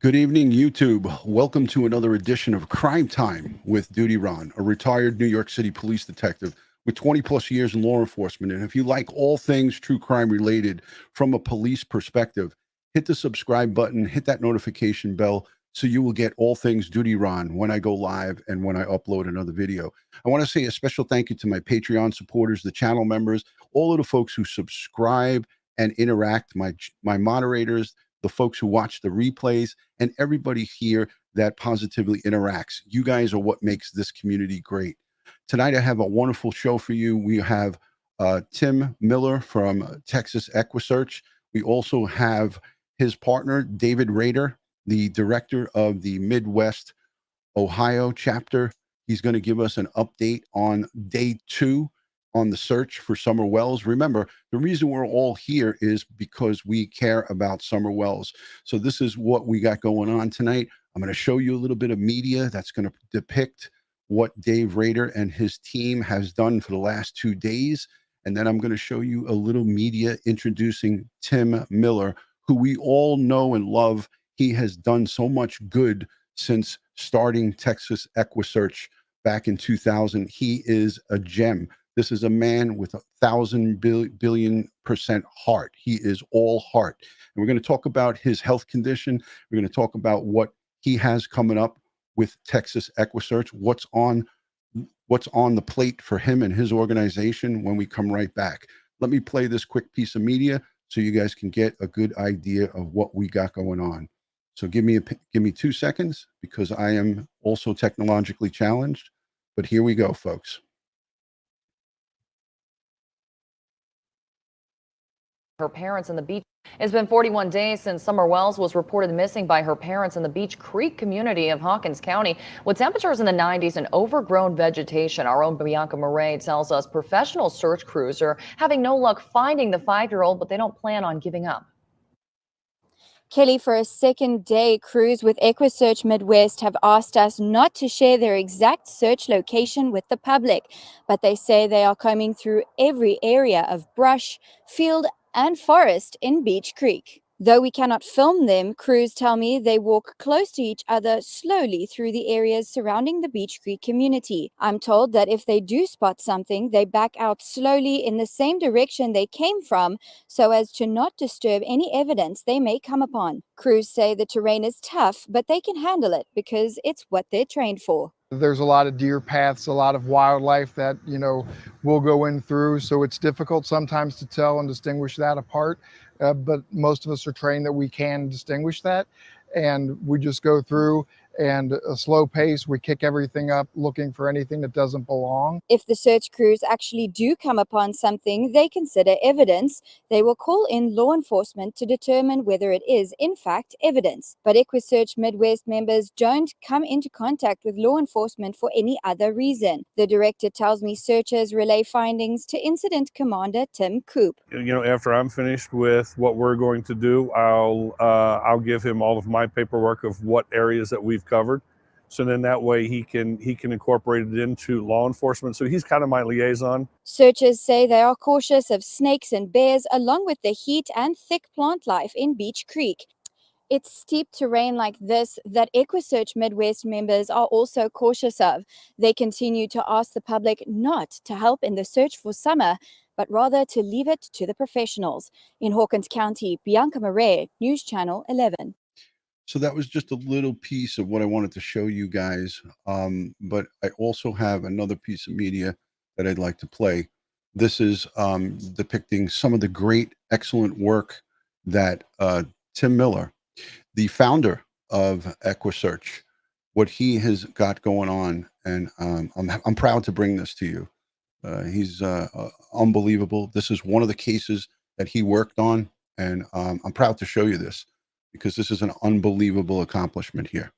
Good evening, YouTube. Welcome to another edition of Crime Time with Dutyron, a retired New York City police detective with 20 plus years in law enforcement. And if you like all things true crime related from a police perspective, hit the subscribe button, hit that notification bell so you will get all things Dutyron when I go live and when I upload another video. I want to say a special thank you to my Patreon supporters, the channel members, all of the folks who subscribe and interact, my moderators, the folks who watch the replays, and everybody here that positively interacts. You guys are what makes this community great. Tonight, I have a wonderful show for you. We have Tim Miller from Texas Equusearch. We also have his partner, David Rader, the director of the Midwest Ohio chapter. He's going to give us an update on day 2 on the search for Summer Wells. Remember, the reason we're all here is because we care about Summer Wells. So this is what we got going on tonight. I'm going to show you a little bit of media that's going to depict what Dave Rader and his team has done for the last 2 days. And then I'm going to show you a little media introducing Tim Miller, who we all know and love. He has done so much good since starting Texas Equusearch back in 2000. He is a gem. This is a man with 1,000 billion% heart. He is all heart. And we're going to talk about his health condition. We're going to talk about what he has coming up with Texas Equusearch, what's on the plate for him and his organization when we come right back. Let me play this quick piece of media so you guys can get a good idea of what we got going on. So give me 2 seconds because I am also technologically challenged. But here we go, folks. Her parents in the beach. It's been 41 days since Summer Wells was reported missing by her parents in the Beach Creek community of Hawkins County. With temperatures in the 90s and overgrown vegetation, our own Bianca Murray tells us professional search crews are having no luck finding the 5-year-old, but they don't plan on giving up. Kelly, for a second day, crews with Equusearch Midwest have asked us not to share their exact search location with the public, but they say they are combing through every area of brush, field, and forest in Beach Creek. Though we cannot film them, crews tell me they walk close to each other slowly through the areas surrounding the Beach Creek community. I'm told that if they do spot something, they back out slowly in the same direction they came from so as to not disturb any evidence they may come upon. Crews say the terrain is tough, but they can handle it because it's what they're trained for. There's a lot of deer paths, a lot of wildlife that, we'll go in through. So it's difficult sometimes to tell and distinguish that apart. But most of us are trained that we can distinguish that. And we just go through and a slow pace, we kick everything up looking for anything that doesn't belong. If the search crews actually do come upon something they consider evidence, they will call in law enforcement to determine whether it is in fact evidence. But Equusearch Midwest members don't come into contact with law enforcement for any other reason. The director tells me searchers relay findings to Incident Commander Tim Coop. After I'm finished with what we're going to do, I'll give him all of my paperwork of what areas that we've covered. So then that way he can incorporate it into law enforcement. So he's kind of my liaison. Searchers say they are cautious of snakes and bears along with the heat and thick plant life in Beach Creek. It's steep terrain like this that Equusearch Midwest members are also cautious of. They continue to ask the public not to help in the search for Summer, but rather to leave it to the professionals. In Hawkins County, Bianca Murray, News Channel 11. So that was just a little piece of what I wanted to show you guys. But I also have another piece of media that I'd like to play. This is depicting some of the great, excellent work that Tim Miller, the founder of Equusearch, what he has got going on. And I'm proud to bring this to you. He's unbelievable. This is one of the cases that he worked on. And I'm proud to show you this, because this is an unbelievable accomplishment here.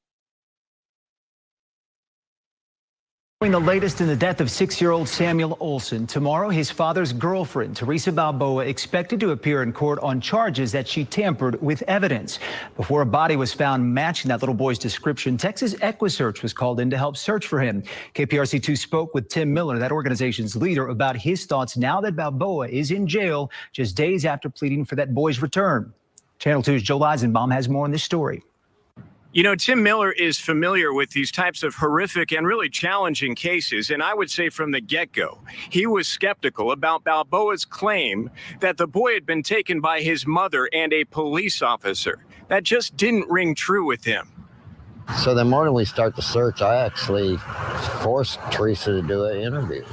The latest in the death of 6-year-old Samuel Olson. Tomorrow, his father's girlfriend, Teresa Balboa, expected to appear in court on charges that she tampered with evidence. Before a body was found matching that little boy's description, Texas Equusearch was called in to help search for him. KPRC2 spoke with Tim Miller, that organization's leader, about his thoughts now that Balboa is in jail just days after pleading for that boy's return. Channel 2's Joel Eisenbaum has more on this story. You know, Tim Miller is familiar with these types of horrific and really challenging cases, and I would say from the get-go, he was skeptical about Balboa's claim that the boy had been taken by his mother and a police officer. That just didn't ring true with him. So the morning we start the search, I actually forced Teresa to do an interview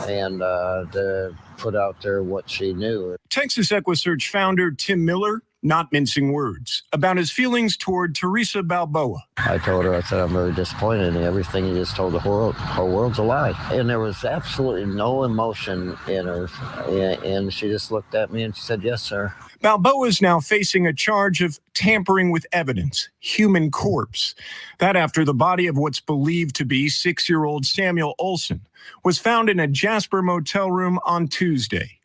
and to put out there what she knew. Texas EquuSearch founder Tim Miller, not mincing words, about his feelings toward Teresa Balboa. I told her, I said, I'm very disappointed in everything you just told the whole world's a lie. And there was absolutely no emotion in her. And she just looked at me and she said, yes, sir. Balboa is now facing a charge of tampering with evidence, human corpse. That after the body of what's believed to be 6-year-old Samuel Olson was found in a Jasper motel room on Tuesday.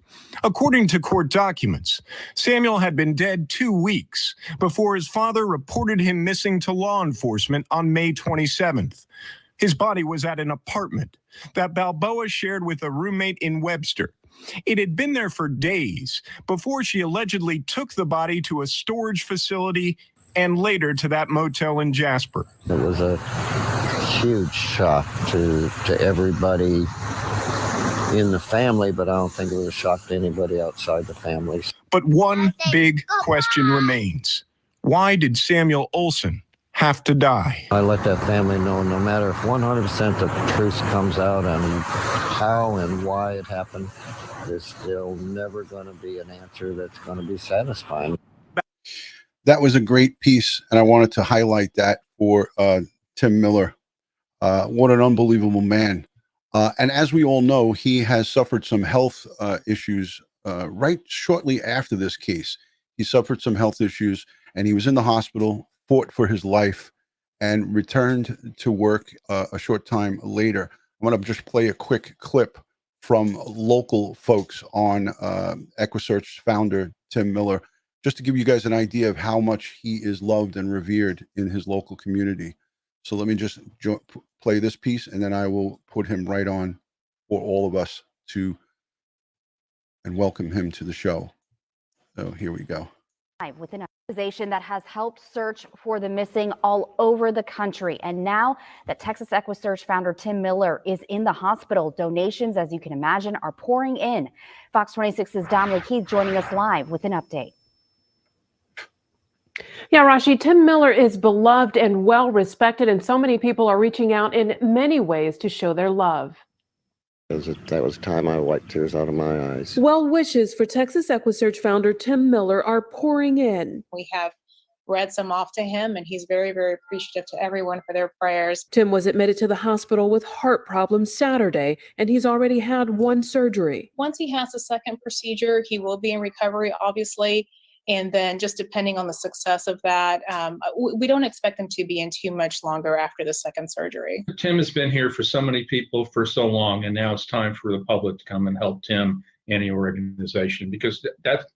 According to court documents, Samuel had been dead 2 weeks before his father reported him missing to law enforcement on May 27th. His body was at an apartment that Balboa shared with a roommate in Webster. It had been there for days before she allegedly took the body to a storage facility and later to that motel in Jasper. It was a huge shock to everybody in the family, but I don't think it was a shock to anybody outside the family. But one big question remains. Why did Samuel Olson have to die? I let that family know no matter if 100% of the truth comes out on how and why it happened, there's still never going to be an answer that's going to be satisfying. That was a great piece, and I wanted to highlight that for Tim Miller. What an unbelievable man. And as we all know, he has suffered some health issues right shortly after this case. He suffered some health issues, and he was in the hospital, fought for his life, and returned to work a short time later. I'm going to just play a quick clip from local folks on EquuSearch founder Tim Miller, just to give you guys an idea of how much he is loved and revered in his local community. So let me just play this piece, and then I will put him right on for all of us to and welcome him to the show. So here we go. With an organization that has helped search for the missing all over the country. And now that Texas EquuSearch founder Tim Miller is in the hospital, donations, as you can imagine, are pouring in. Fox 26's Dominic Keith joining us live with an update. Yeah, Rashi, Tim Miller is beloved and well respected, and so many people are reaching out in many ways to show their love. That was time I wiped tears out of my eyes. Well wishes for Texas EquuSearch founder Tim Miller are pouring in. We have read some off to him, and he's very, very appreciative to everyone for their prayers. Tim was admitted to the hospital with heart problems Saturday, and he's already had one surgery. Once he has the second procedure, he will be in recovery, obviously. And then just depending on the success of that, we don't expect him to be in too much longer after the second surgery. Tim has been here for so many people for so long, and now it's time for the public to come and help Tim and the organization, because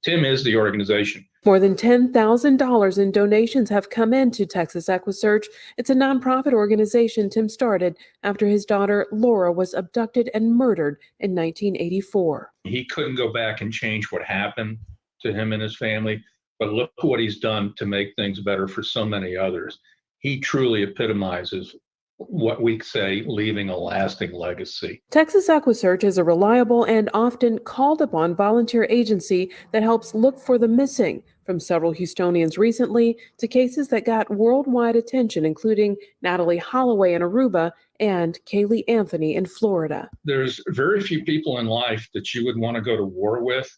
Tim is the organization. More than $10,000 in donations have come into Texas EquuSearch. It's a nonprofit organization Tim started after his daughter Laura was abducted and murdered in 1984. He couldn't go back and change what happened to him and his family, but look what he's done to make things better for so many others. He truly epitomizes what we say, leaving a lasting legacy. Texas EquuSearch is a reliable and often called upon volunteer agency that helps look for the missing, from several Houstonians recently to cases that got worldwide attention, including Natalie Holloway in Aruba and Kaylee Anthony in Florida. There's very few people in life that you would want to go to war with,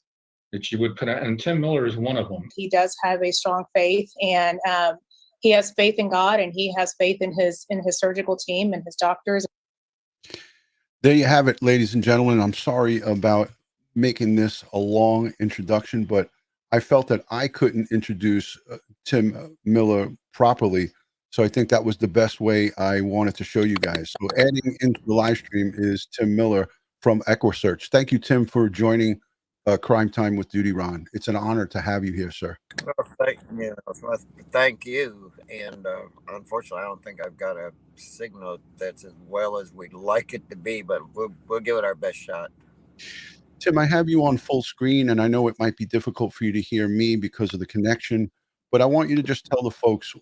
that you would put out, and Tim Miller is one of them. He does have a strong faith, and he has faith in God, and he has faith in his surgical team and his doctors. There you have it, ladies and gentlemen. I'm sorry about making this a long introduction, but I felt that I couldn't introduce Tim Miller properly. So I think that was the best way I wanted to show you guys. So adding into the live stream is Tim Miller from EquuSearch. Thank you, Tim, for joining Crime Time with Dutyron. It's an honor to have you here, sir. Well, thank you. And unfortunately, I don't think I've got a signal that's as well as we'd like it to be, but we'll give it our best shot. Tim, I have you on full screen, and I know it might be difficult for you to hear me because of the connection, but I want you to just tell the folks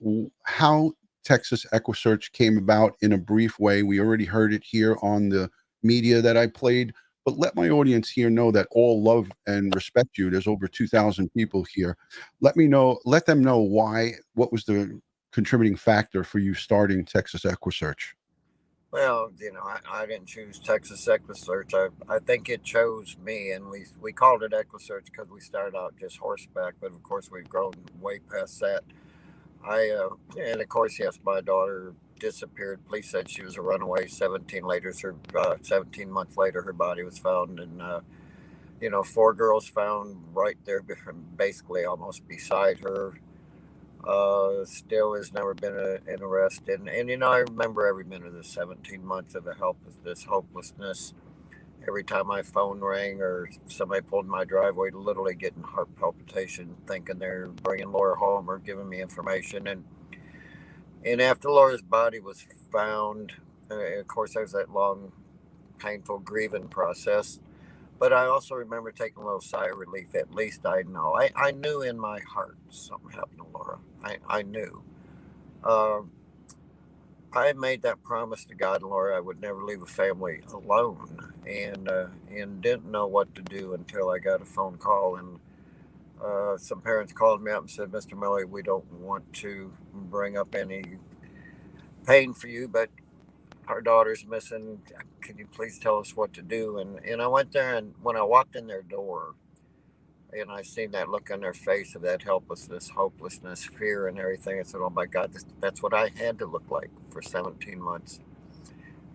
how Texas EquuSearch came about in a brief way. We already heard it here on the media that I played, but let my audience here know that all love and respect you. There's over 2,000 people here. Let them know what was the contributing factor for you starting Texas EquuSearch? Well, I didn't choose Texas EquuSearch. I think it chose me, and we called it EquuSearch because we started out just horseback, but of course we've grown way past that. And of course, yes, my daughter disappeared. Police said she was a runaway. 17 months later, her body was found, and 4 girls found right there, basically almost beside her. Still has never been an arrest, and I remember every minute of the 17 months of this hopelessness. Every time my phone rang or somebody pulled in my driveway, literally getting heart palpitation, thinking they're bringing Laura home or giving me information. And after Laura's body was found, of course, there was that long, painful grieving process. But I also remember taking a little sigh of relief. At least I know. I knew in my heart something happened to Laura. I knew. I made that promise to God and Laura I would never leave a family alone, and didn't know what to do until I got a phone call, and some parents called me up and said, "Mr. Miller, we don't want to bring up any pain for you, but our daughter's missing. Can you please tell us what to do?" And I went there, and when I walked in their door, and I seen that look on their face of that helplessness, hopelessness, fear, and everything, I said, "Oh my God, that's what I had to look like for 17 months."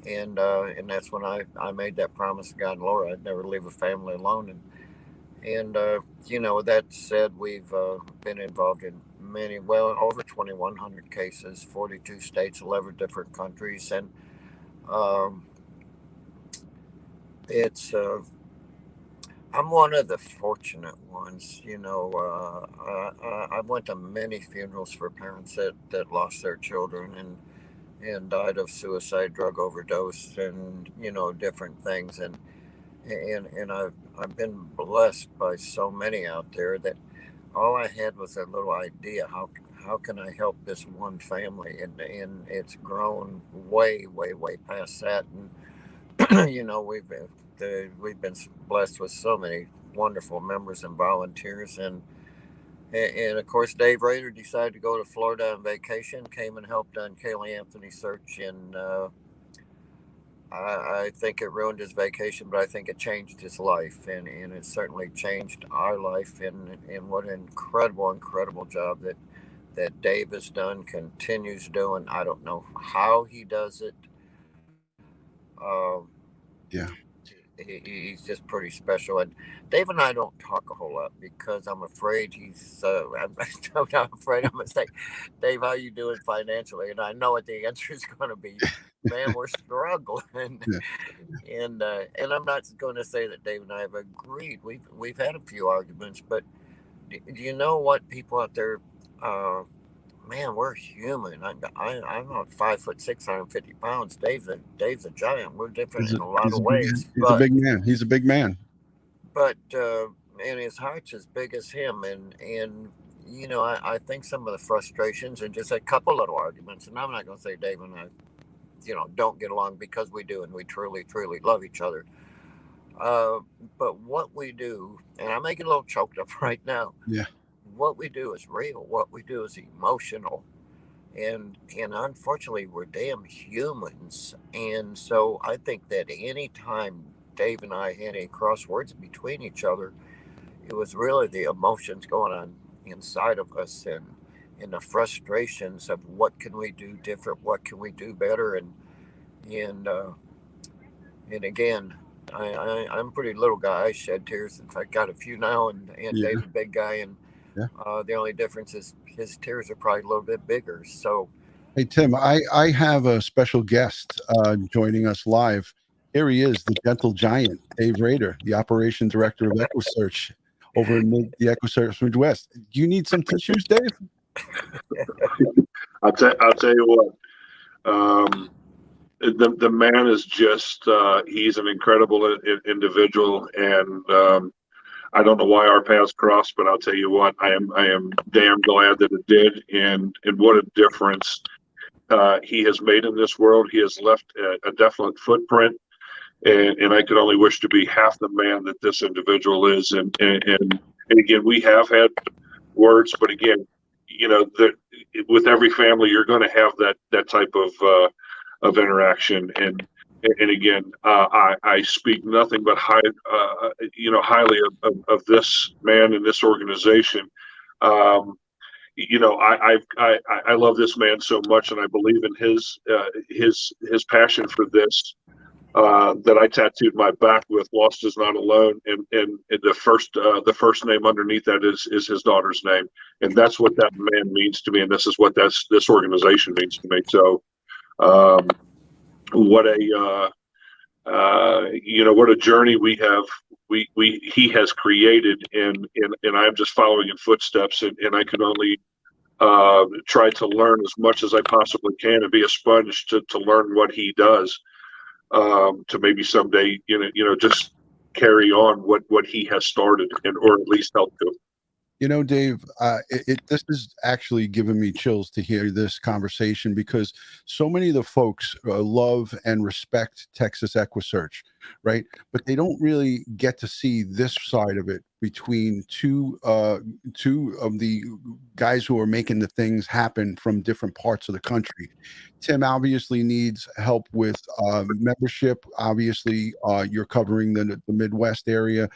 And that's when I made that promise to God and Laura I'd never leave a family alone. And that said, we've been involved in over 2,100 cases, 42 states, 11 different countries, and it's I'm one of the fortunate ones. I went to many funerals for parents that lost their children and died of suicide, drug overdose, and different things. And I've been blessed by so many out there that all I had was a little idea how can I help this one family, and it's grown way past that. And we've been blessed with so many wonderful members and volunteers, and of course Dave Rader decided to go to Florida on vacation, came and helped on Kaylee Anthony's search, and I think it ruined his vacation, but I think it changed his life, and it certainly changed our life, and what an incredible job that Dave has done, continues doing. I don't know how he does it. Yeah. He's just pretty special, and Dave and I don't talk a whole lot because I'm afraid I'm not afraid I'm gonna say, "Dave, how you doing financially?" And I know what the answer is going to be. Man, we're struggling. Yeah. And I'm not going to say that Dave and I have agreed. We've had a few arguments, but do you know what, people out there? Man, we're human. I'm not 5'6", 150 pounds. Dave's a giant. We're different in a lot of ways. He's a big man. He's a big man. But and his heart's as big as him. And I think some of the frustrations and just a couple little arguments. And I'm not going to say Dave and I, don't get along, because we do, and we truly love each other. But what we do, and I may get a little choked up right now. Yeah. What we do is real. What we do is emotional, and unfortunately, we're damn humans. And so I think that any time Dave and I had any crosswords between each other, it was really the emotions going on inside of us, and the frustrations of what can we do different, what can we do better, and again, I'm a pretty little guy. I shed tears. In fact, got a few now, and yeah. Dave's a big guy, and yeah. The only difference is his tears are probably a little bit bigger. So, hey Tim, I have a special guest joining us live. Here he is, the gentle giant, Dave Rader, the operation director of EquuSearch over in the EquuSearch Midwest. Do you need some tissues, Dave? I'll tell you what. The man is just he's an incredible individual, and I don't know why our paths crossed, but I'll tell you what, I am damn glad that it did, and what a difference he has made in this world. He has left a definite footprint, and I could only wish to be half the man that this individual is. And again, we have had words, but again, with every family, you're going to have that type of interaction. And again, I speak nothing but highly of this man and this organization. I love this man so much, and I believe in his passion for this. That I tattooed my back with "Lost is not alone," and the first name underneath that is his daughter's name, and that's what that man means to me, and this is what this organization means to me. So, what a journey he has created, and I'm just following in footsteps, and I can only try to learn as much as I possibly can and be a sponge to learn what he does. To maybe someday, just carry on what he has started, or at least help to. Dave, this is actually giving me chills to hear this conversation, because so many of the folks love and respect Texas Equusearch, right? But they don't really get to see this side of it between two of the guys who are making the things happen from different parts of the country. Tim obviously needs help with membership. Obviously, you're covering the Midwest area.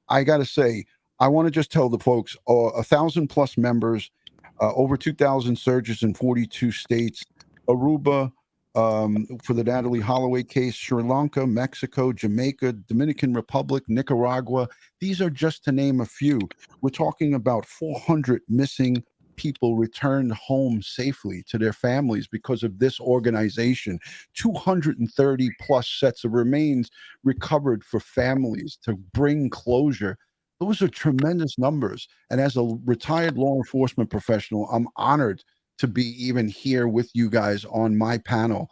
I got to say, I want to just tell the folks, 1,000+ members, over 2,000 surges in 42 states, Aruba, for the Natalie Holloway case, Sri Lanka, Mexico, Jamaica, Dominican Republic, Nicaragua. These are just to name a few. We're talking about 400 missing people returned home safely to their families because of this organization. 230+ sets of remains recovered for families to bring closure. Those are tremendous numbers. And as a retired law enforcement professional, I'm honored to be even here with you guys on my panel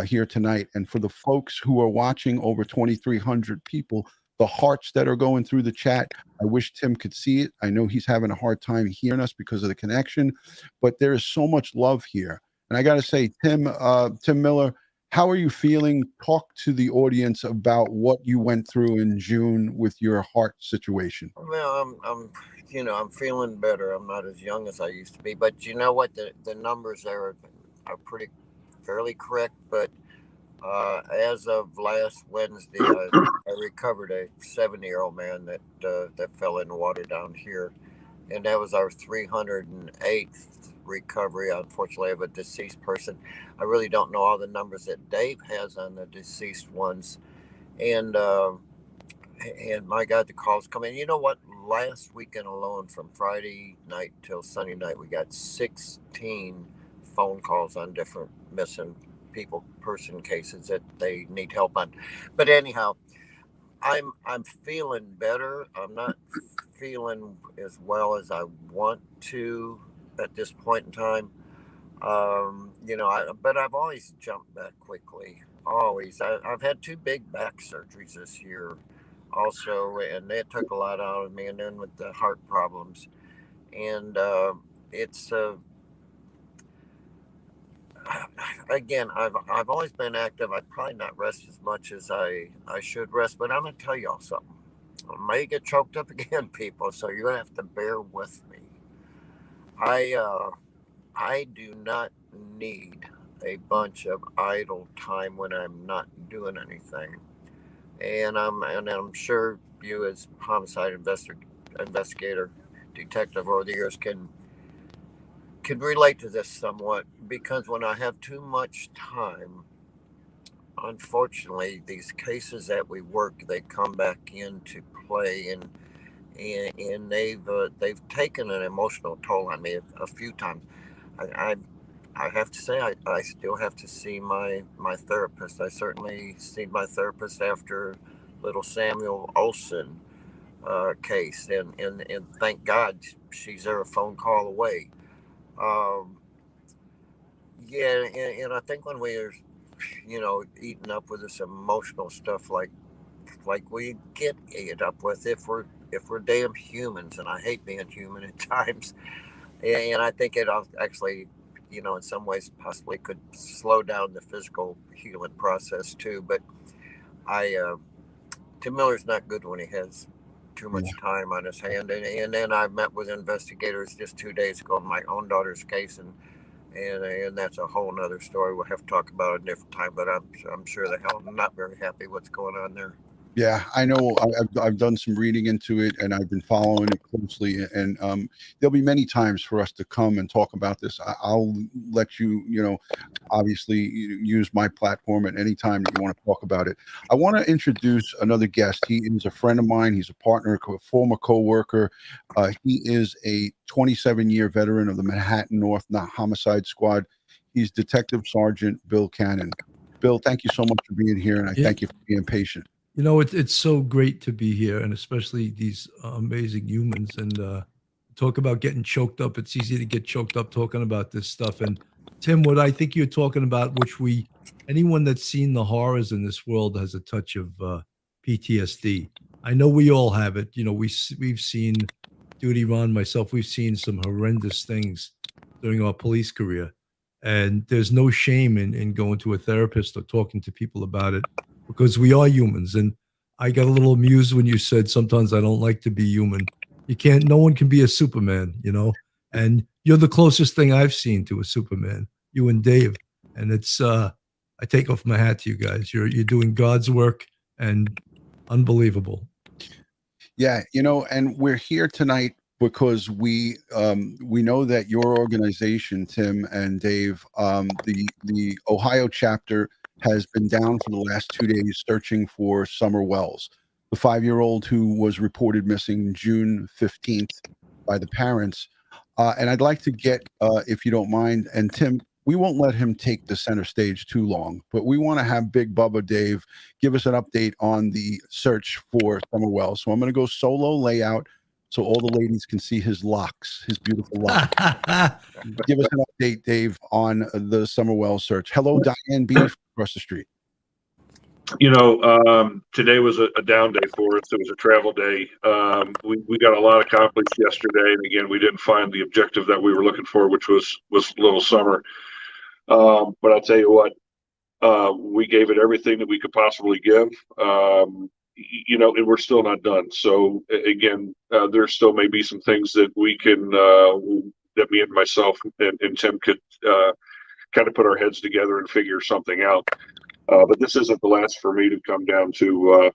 here tonight. And for the folks who are watching, over 2,300 people, the hearts that are going through the chat, I wish Tim could see it. I know he's having a hard time hearing us because of the connection, but there is so much love here. And I got to say, Tim Miller, how are you feeling? Talk to the audience about what you went through in June with your heart situation. Well, I'm feeling better. I'm not as young as I used to be, but you know what? The numbers there are fairly correct. But as of last Wednesday, I recovered a 70-year-old man that fell in the water down here, and that was our 308th recovery, unfortunately, of a deceased person. I really don't know all the numbers that Dave has on the deceased ones, and my God, the calls come in. You know what? Last weekend alone, from Friday night till Sunday night, we got 16 phone calls on different missing person cases that they need help on. But anyhow, I'm feeling better. I'm not feeling as well as I want to at this point in time. But I've always jumped back quickly. Always. I've had 2 big back surgeries this year also, and it took a lot out of me, and then with the heart problems. And it's again, I've always been active. I'd probably not rest as much as I should rest, but I'm gonna tell y'all something. I may get choked up again, people, so you're gonna have to bear with me. I do not need a bunch of idle time when I'm not doing anything, and I'm sure you, as homicide investigator, detective over the years, can relate to this somewhat, because when I have too much time, unfortunately, these cases that we work, they come back into play, and they've taken an emotional toll on me a few times. I have to say, I still have to see my therapist. I certainly see my therapist after little Samuel Olson case, and thank God she's there a phone call away. Yeah, and I think when we're, eating up with this emotional stuff like we get ate up with, if we're if we're damn humans, and I hate being human at times, and I think it actually, you know, in some ways possibly could slow down the physical healing process too. But Tim Miller's not good when he has too much time on his hand. And then I met with investigators just 2 days ago on my own daughter's case, and that's a whole nother story. We'll have to talk about it a different time, but I'm sure the hell I'm not very happy what's going on there. Yeah, I know. I've done some reading into it, and I've been following it closely. And there'll be many times for us to come and talk about this. I'll let you, you know, obviously use my platform at any time that you want to talk about it. I want to introduce another guest. He is a friend of mine. He's a partner, a former co-worker. He is a 27-year veteran of the Manhattan North Homicide Squad. He's Detective Sergeant Bill Cannon. Bill, thank you so much for being here, and I thank you for being patient. You know, it's so great to be here, and especially these amazing humans. And talk about getting choked up. It's easy to get choked up talking about this stuff. And Tim, what I think you're talking about, which anyone that's seen the horrors in this world has a touch of PTSD. I know we all have it. You know, we've seen Dutyron, myself. We've seen some horrendous things during our police career, and there's no shame in going to a therapist or talking to people about it, because we are humans. And I got a little amused when you said sometimes I don't like to be human. No one can be a Superman, you know, and you're the closest thing I've seen to a Superman, you and Dave. And it's, I take off my hat to you guys. You're doing God's work, and unbelievable. Yeah, you know, and we're here tonight because we know that your organization, Tim and Dave, the Ohio chapter, has been down for the last 2 days searching for Summer Wells, the 5-year-old who was reported missing June 15th by the parents. And I'd like to get, if you don't mind, and Tim, we won't let him take the center stage too long, but we want to have Big Bubba Dave give us an update on the search for Summer Wells. So I'm going to go solo layout so all the ladies can see his locks, his beautiful locks. Give us an update, Dave, on the Summer Wells search. Hello, Diane B. across the street. You know, today was a down day for us. It was a travel day. We got a lot accomplished yesterday, and again, we didn't find the objective that we were looking for, which was little Summer. But I'll tell you what, we gave it everything that we could possibly give. You know, and we're still not done. So again, there still may be some things that we can, that me and myself and Tim could kind of put our heads together and figure something out. But this isn't the last for me to come down to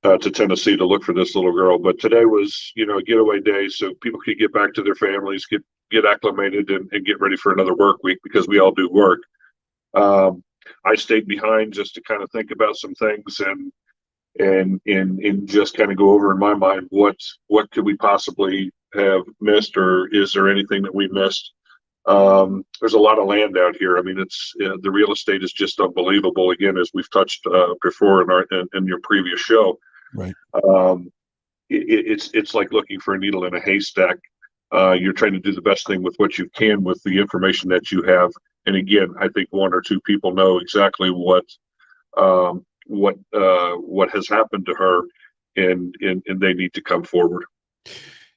Tennessee to look for this little girl. But today was, you know, a getaway day, so people could get back to their families, get acclimated, and get ready for another work week, because we all do work. I stayed behind just to kind of think about some things and just kind of go over in my mind what could we possibly have missed, or is there anything that we missed? There's a lot of land out here. I mean, it's the real estate is just unbelievable. Again, as we've touched before in your previous show, right? It's like looking for a needle in a haystack. You're trying to do the best thing with what you can with the information that you have. And again, I think one or two people know exactly what has happened to her, and they need to come forward.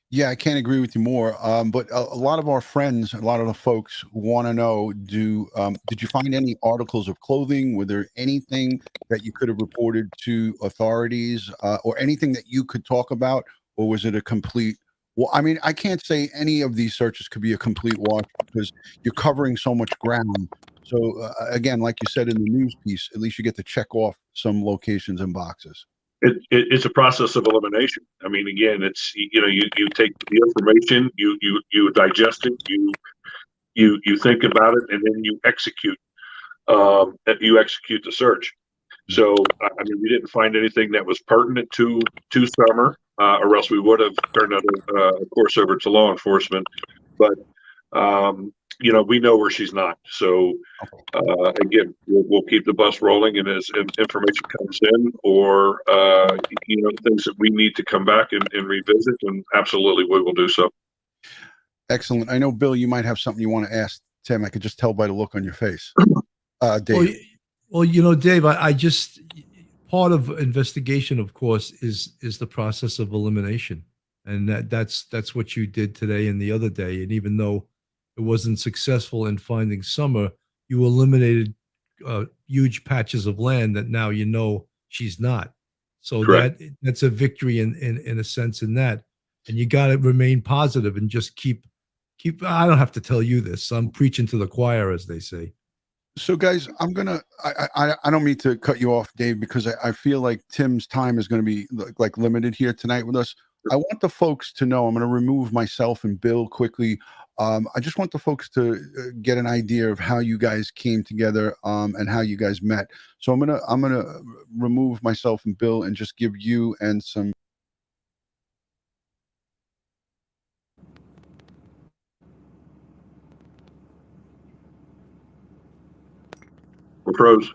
Yeah, I can't agree with you more. But a lot of our friends, a lot of the folks want to know, did you find any articles of clothing? Were there anything that you could have reported to authorities, or anything that you could talk about? Or was it a complete, well, I mean, I can't say any of these searches could be a complete wash, because you're covering so much ground. So again, like you said in the news piece, at least you get to check off some locations and boxes. It's a process of elimination. I mean, again, it's, you know, you take the information, you digest it, you think about it, and then you execute the search. So I mean, we didn't find anything that was pertinent to Summer, or else we would have turned a course over to law enforcement. But you know, we know where she's not. So again, we'll keep the bus rolling, and as information comes in, or you know, things that we need to come back and revisit, and absolutely we will do so. Excellent. I know, Bill, you might have something you want to ask Tim. I could just tell by the look on your face. Dave. Well, you know, Dave, I just, part of investigation, of course, is the process of elimination, and that's what you did today and the other day. And even though it wasn't successful in finding Summer, you eliminated huge patches of land that now you know she's not. So Correct. that's a victory in a sense in that. And you got to remain positive and just keep. I don't have to tell you this. I'm preaching to the choir, as they say. So, guys, I don't mean to cut you off, Dave, because I feel like Tim's time is going to be like limited here tonight with us. I want the folks to know. I'm going to remove myself and Bill quickly. I just want the folks to get an idea of how you guys came together and how you guys met. So I'm gonna remove myself and Bill and just give you and some. We're pros.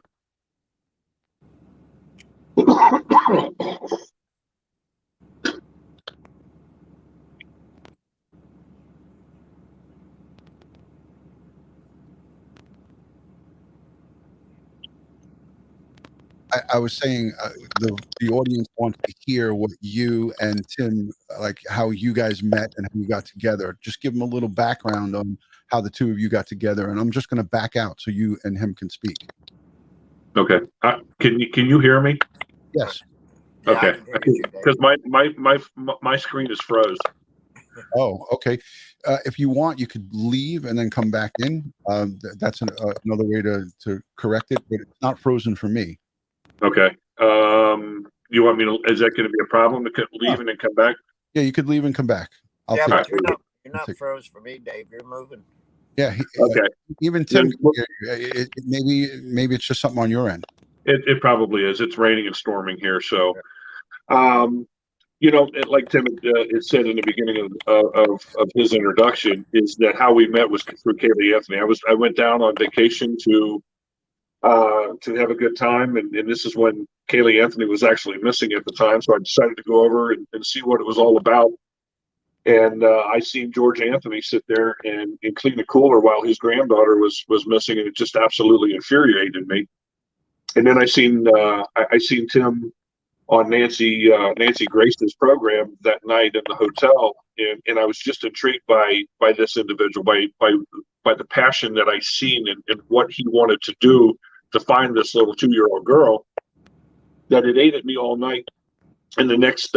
I was saying the audience wants to hear what you and Tim, like how you guys met and how you got together. Just give them a little background on how the two of you got together, and I'm just going to back out so you and him can speak. Okay. Can you hear me? Yes. Okay. Because my screen is froze. Oh, okay. If you want, you could leave and then come back in. That's another way to correct it, but it's not frozen for me. Okay. You want me to? Is that going to be a problem to leave and then come back? Yeah, you could leave and come back. But you're not froze for me, Dave. You're moving. Yeah. Okay. Even Tim, maybe it's just something on your end. It probably is. It's raining and storming here, so. Like Tim had said in the beginning of his introduction, is that how we met was through Kaylee Anthony. I went down on vacation to have a good time, and this is when Kaylee Anthony was actually missing at the time. So I decided to go over and see what it was all about. And I seen George Anthony sit there and clean the cooler while his granddaughter was missing, and it just absolutely infuriated me. And then I seen Tim on Nancy Grace's program that night in the hotel, and I was just intrigued by this individual, by the passion that I seen and what he wanted to do to find this little 2-year-old girl, that it ate at me all night. And the next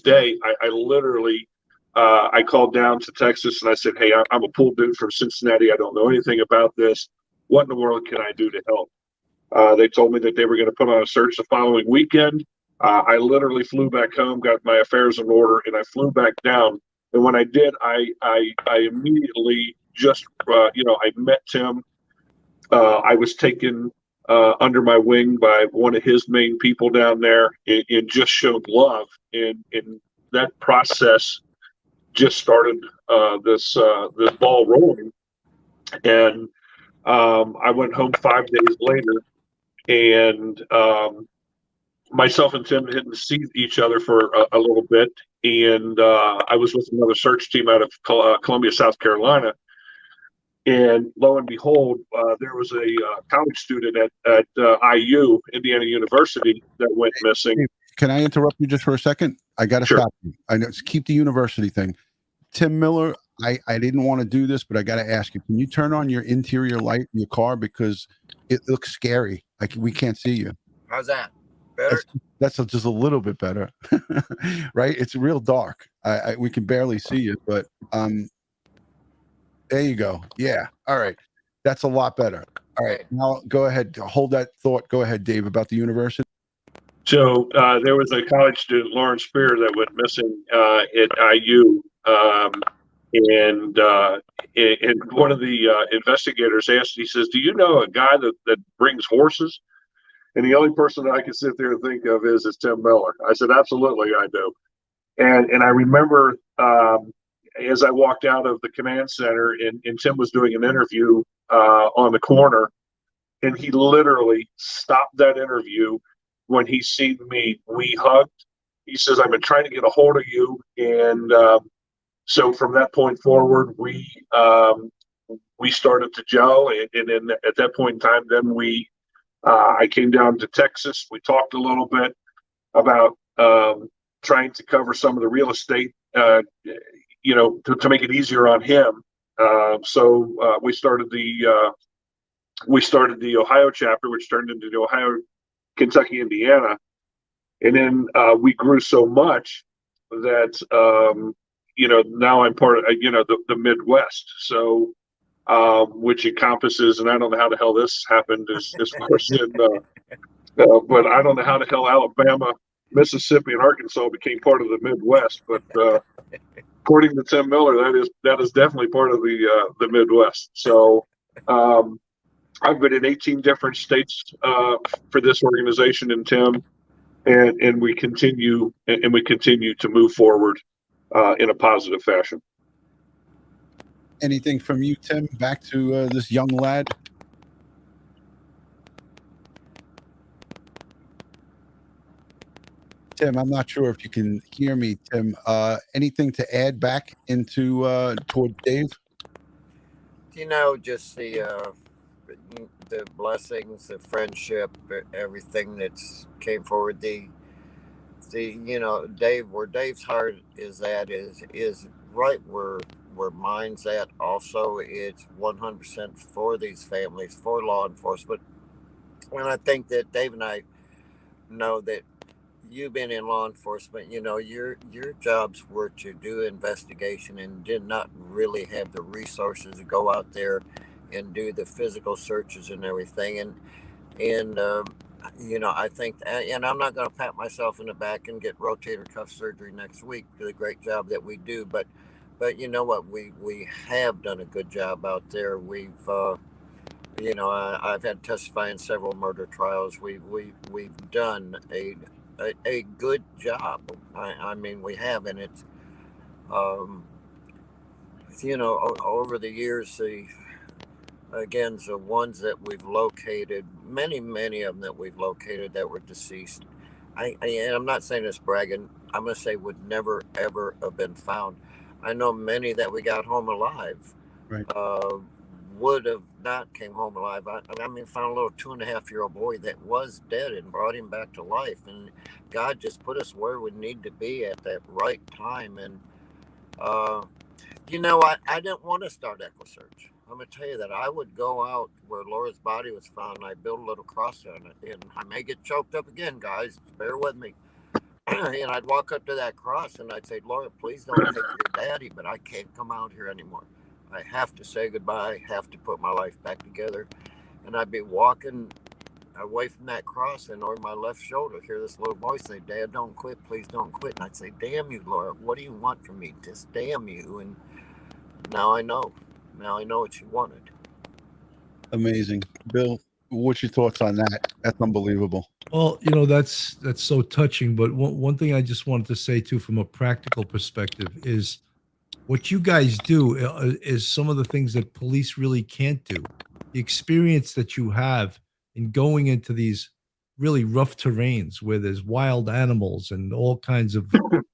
day, I literally I called down to Texas and I said, "Hey, I'm a pool dude from Cincinnati. I don't know anything about this. What in the world can I do to help?" They told me that they were going to put on a search the following weekend. I literally flew back home, got my affairs in order, and I flew back down. And when I did, I immediately just, I met Tim. I was taken under my wing by one of his main people down there, and just showed love. And that process just started this ball rolling. And I went home 5 days later, and myself and Tim didn't see each other for a little bit, and I was with another search team out of Columbia, South Carolina, and lo and behold, there was a college student at IU, Indiana University, that went missing. Can I interrupt you just for a second? I got to stop you. I know, keep the university thing. Tim Miller, I didn't want to do this, but I got to ask you, can you turn on your interior light in your car, because it looks scary, like we can't see you. How's that? Better? That's just a little bit better. Right? It's real dark. We can barely see you, but there you go. Yeah. All right. That's a lot better. All right. Now go ahead. Hold that thought. Go ahead, Dave, about the university. So there was a college student, Lauren Spear, that went missing at IU. And one of the investigators asked, he says, "Do you know a guy that brings horses?" And the only person that I can sit there and think of is Tim Miller. I said, "Absolutely, I do." And I remember as I walked out of the command center, and Tim was doing an interview on the corner, and he literally stopped that interview when he seen me. We hugged. He says, "I've been trying to get a hold of you." And so from that point forward, we started to gel. And then at that point in time, then we I came down to Texas. We talked a little bit about trying to cover some of the real estate, to make it easier on him. So we started the Ohio chapter, which turned into the Ohio, Kentucky, Indiana, and then we grew so much that now I'm part of the Midwest. So which encompasses, and I don't know how the hell this happened, is of course but I don't know how the hell Alabama, Mississippi, and Arkansas became part of the Midwest. But according to Tim Miller, that is definitely part of the Midwest. So I've been in 18 different states for this organization and Tim, and we continue to move forward in a positive fashion. Anything from you, Tim? Back to this young lad. Tim, I'm not sure if you can hear me, Tim. Anything to add back into toward Dave? Just the blessings, the friendship, everything that's came forward. Dave, where Dave's heart is at is right where mine's at. Also, it's 100% for these families, for law enforcement. And I think that Dave and I know that you've been in law enforcement, your jobs were to do investigation and did not really have the resources to go out there and do the physical searches and everything. And I think, and I'm not going to pat myself in the back and get rotator cuff surgery next week for the great job that we do, but you know what, we have done a good job out there. We've I've had to testify in several murder trials. We've done a good job. I mean, we have, and it's over the years, the ones that we've located, many of them that we've located that were deceased. And I'm not saying this bragging. I'm going to say would never ever have been found. I know many that we got home alive. Right. Would have not came home alive. I mean, found a little 2.5-year-old boy that was dead and brought him back to life. And God just put us where we need to be at that right time. And, I didn't want to start Equusearch. I'm going to tell you that I would go out where Laura's body was found and I build a little cross on it. And I may get choked up again, guys. Bear with me. And I'd walk up to that cross and I'd say, Laura, please don't take your daddy, but I can't come out here anymore. I have to say goodbye. I have to put my life back together. And I'd be walking away from that cross, and over my left shoulder, hear this little voice say, Dad, don't quit. Please don't quit. And I'd say, damn you, Laura. What do you want from me? Just damn you. And now I know. Now I know what you wanted. Amazing. Bill, what's your thoughts on that? That's unbelievable. Well, that's so touching. But one thing I just wanted to say, too, from a practical perspective is, what you guys do is some of the things that police really can't do. The experience that you have in going into these really rough terrains where there's wild animals and all kinds of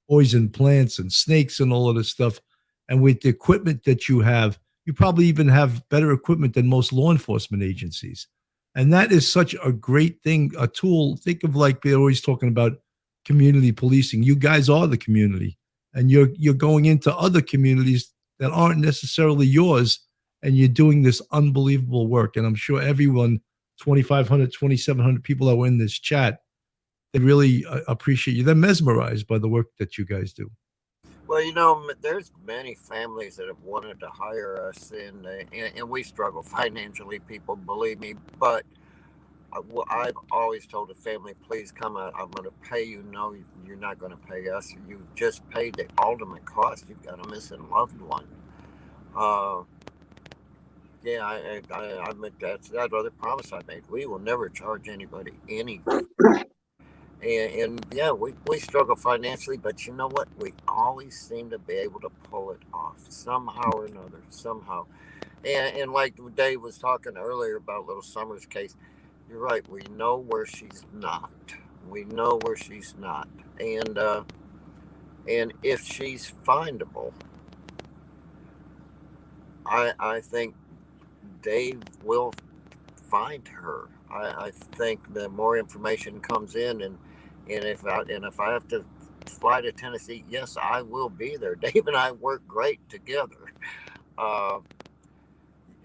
poison plants and snakes and all of this stuff. And with the equipment that you have, you probably even have better equipment than most law enforcement agencies. And that is such a great thing, a tool. Think of, like they're always talking about, community policing. You guys are the community. And you're going into other communities that aren't necessarily yours, and you're doing this unbelievable work. And I'm sure everyone, 2,500, 2,700 people that were in this chat, they really appreciate you. They're mesmerized by the work that you guys do. Well, there's many families that have wanted to hire us, and we struggle financially, people, believe me. But I've always told the family, please come out. I'm going to pay you. No, you're not going to pay us. You just paid the ultimate cost. You've got a missing loved one. I mean, that's the other promise I made. We will never charge anybody anything. And we struggle financially, but you know what? We always seem to be able to pull it off somehow or another, somehow. And like Dave was talking earlier about Little Summer's case, you're right. We know where she's not. We know where she's not. And if she's findable, I think Dave will find her. I think the more information comes in, and if I have to fly to Tennessee, yes, I will be there. Dave and I work great together.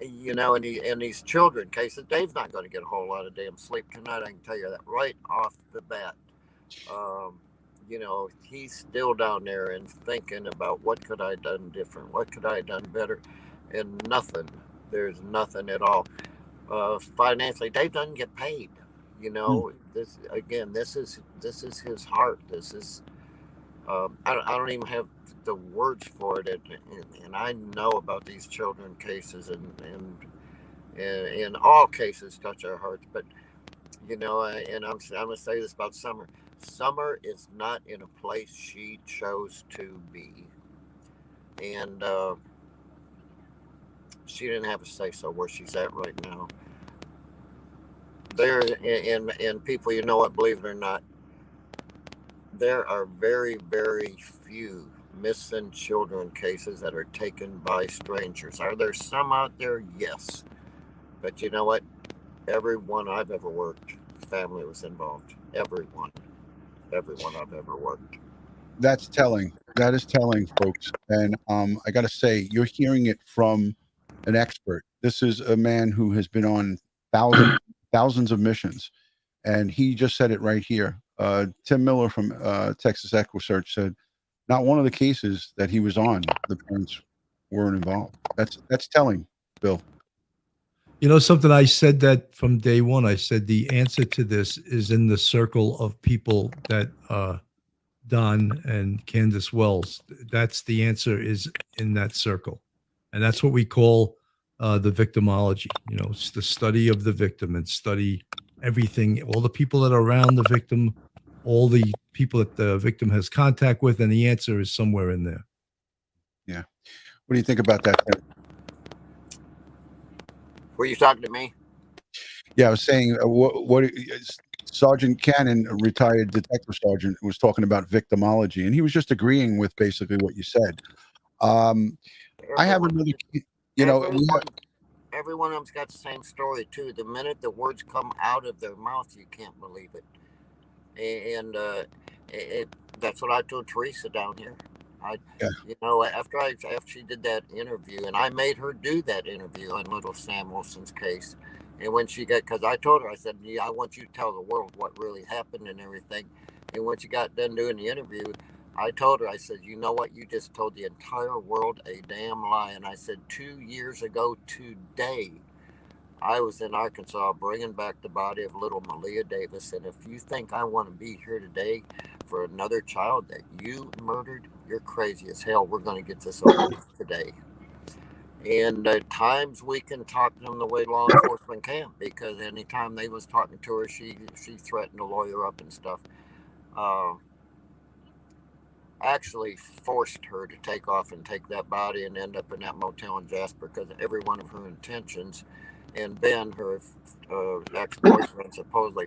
You know, and these children cases, Dave's not going to get a whole lot of damn sleep tonight. I can tell you that right off the bat. You know, he's still down there and thinking about what could I have done different, what could I have done better, and nothing. There's nothing at all. Financially, Dave doesn't get paid. You know, this again, this is his heart. This is I don't even have the words for it, and I know about these children cases, and all cases touch our hearts. But you know, and I'm gonna say this about Summer. Summer is not in a place she chose to be, and she didn't have a say so where she's at right now. There, and people, you know what? Believe it or not, there are very, very few missing children cases that are taken by strangers. Are there some out there? Yes. But you know what? Everyone I've ever worked, family was involved. Everyone I've ever worked. That's telling. That is telling, folks. And I got to say, you're hearing it from an expert. This is a man who has been on thousands of missions, and he just said it right here. Tim Miller from Texas Equusearch said, not one of the cases that he was on, the parents weren't involved. That's telling, Bill. You know something, I said that from day one. I said the answer to this is in the circle of people that Don and Candace Wells. That's the answer, is in that circle. And that's what we call the victimology. You know, it's the study of the victim and study everything, all the people that are around the victim, all the people that the victim has contact with, and the answer is somewhere in there. Yeah. What do you think about that, Tim? Were you talking to me? Yeah, I was saying what Sergeant Cannon, a retired detective sergeant, was talking about victimology, and he was just agreeing with basically what you said. I have another, you know, every one of them's got the same story too. The minute the words come out of their mouth, you can't believe it. And that's what I told Teresa down here. You know, after she did that interview, and I made her do that interview on little Sam Olson's case, and when she got, because I told her, I said, yeah, I want you to tell the world what really happened and everything. And when she got done doing the interview, I told her, I said, you know what, you just told the entire world a damn lie. And I said, 2 years ago today, I was in Arkansas bringing back the body of little Malia Davis. And if you think I want to be here today for another child that you murdered, you're crazy as hell. We're going to get this over with today. And at times we can talk to them the way law enforcement can, because anytime they was talking to her, she threatened to lawyer up and stuff. Actually forced her to take off and take that body and end up in that motel in Jasper, because every one of her intentions, and Ben, her ex-boyfriend, supposedly,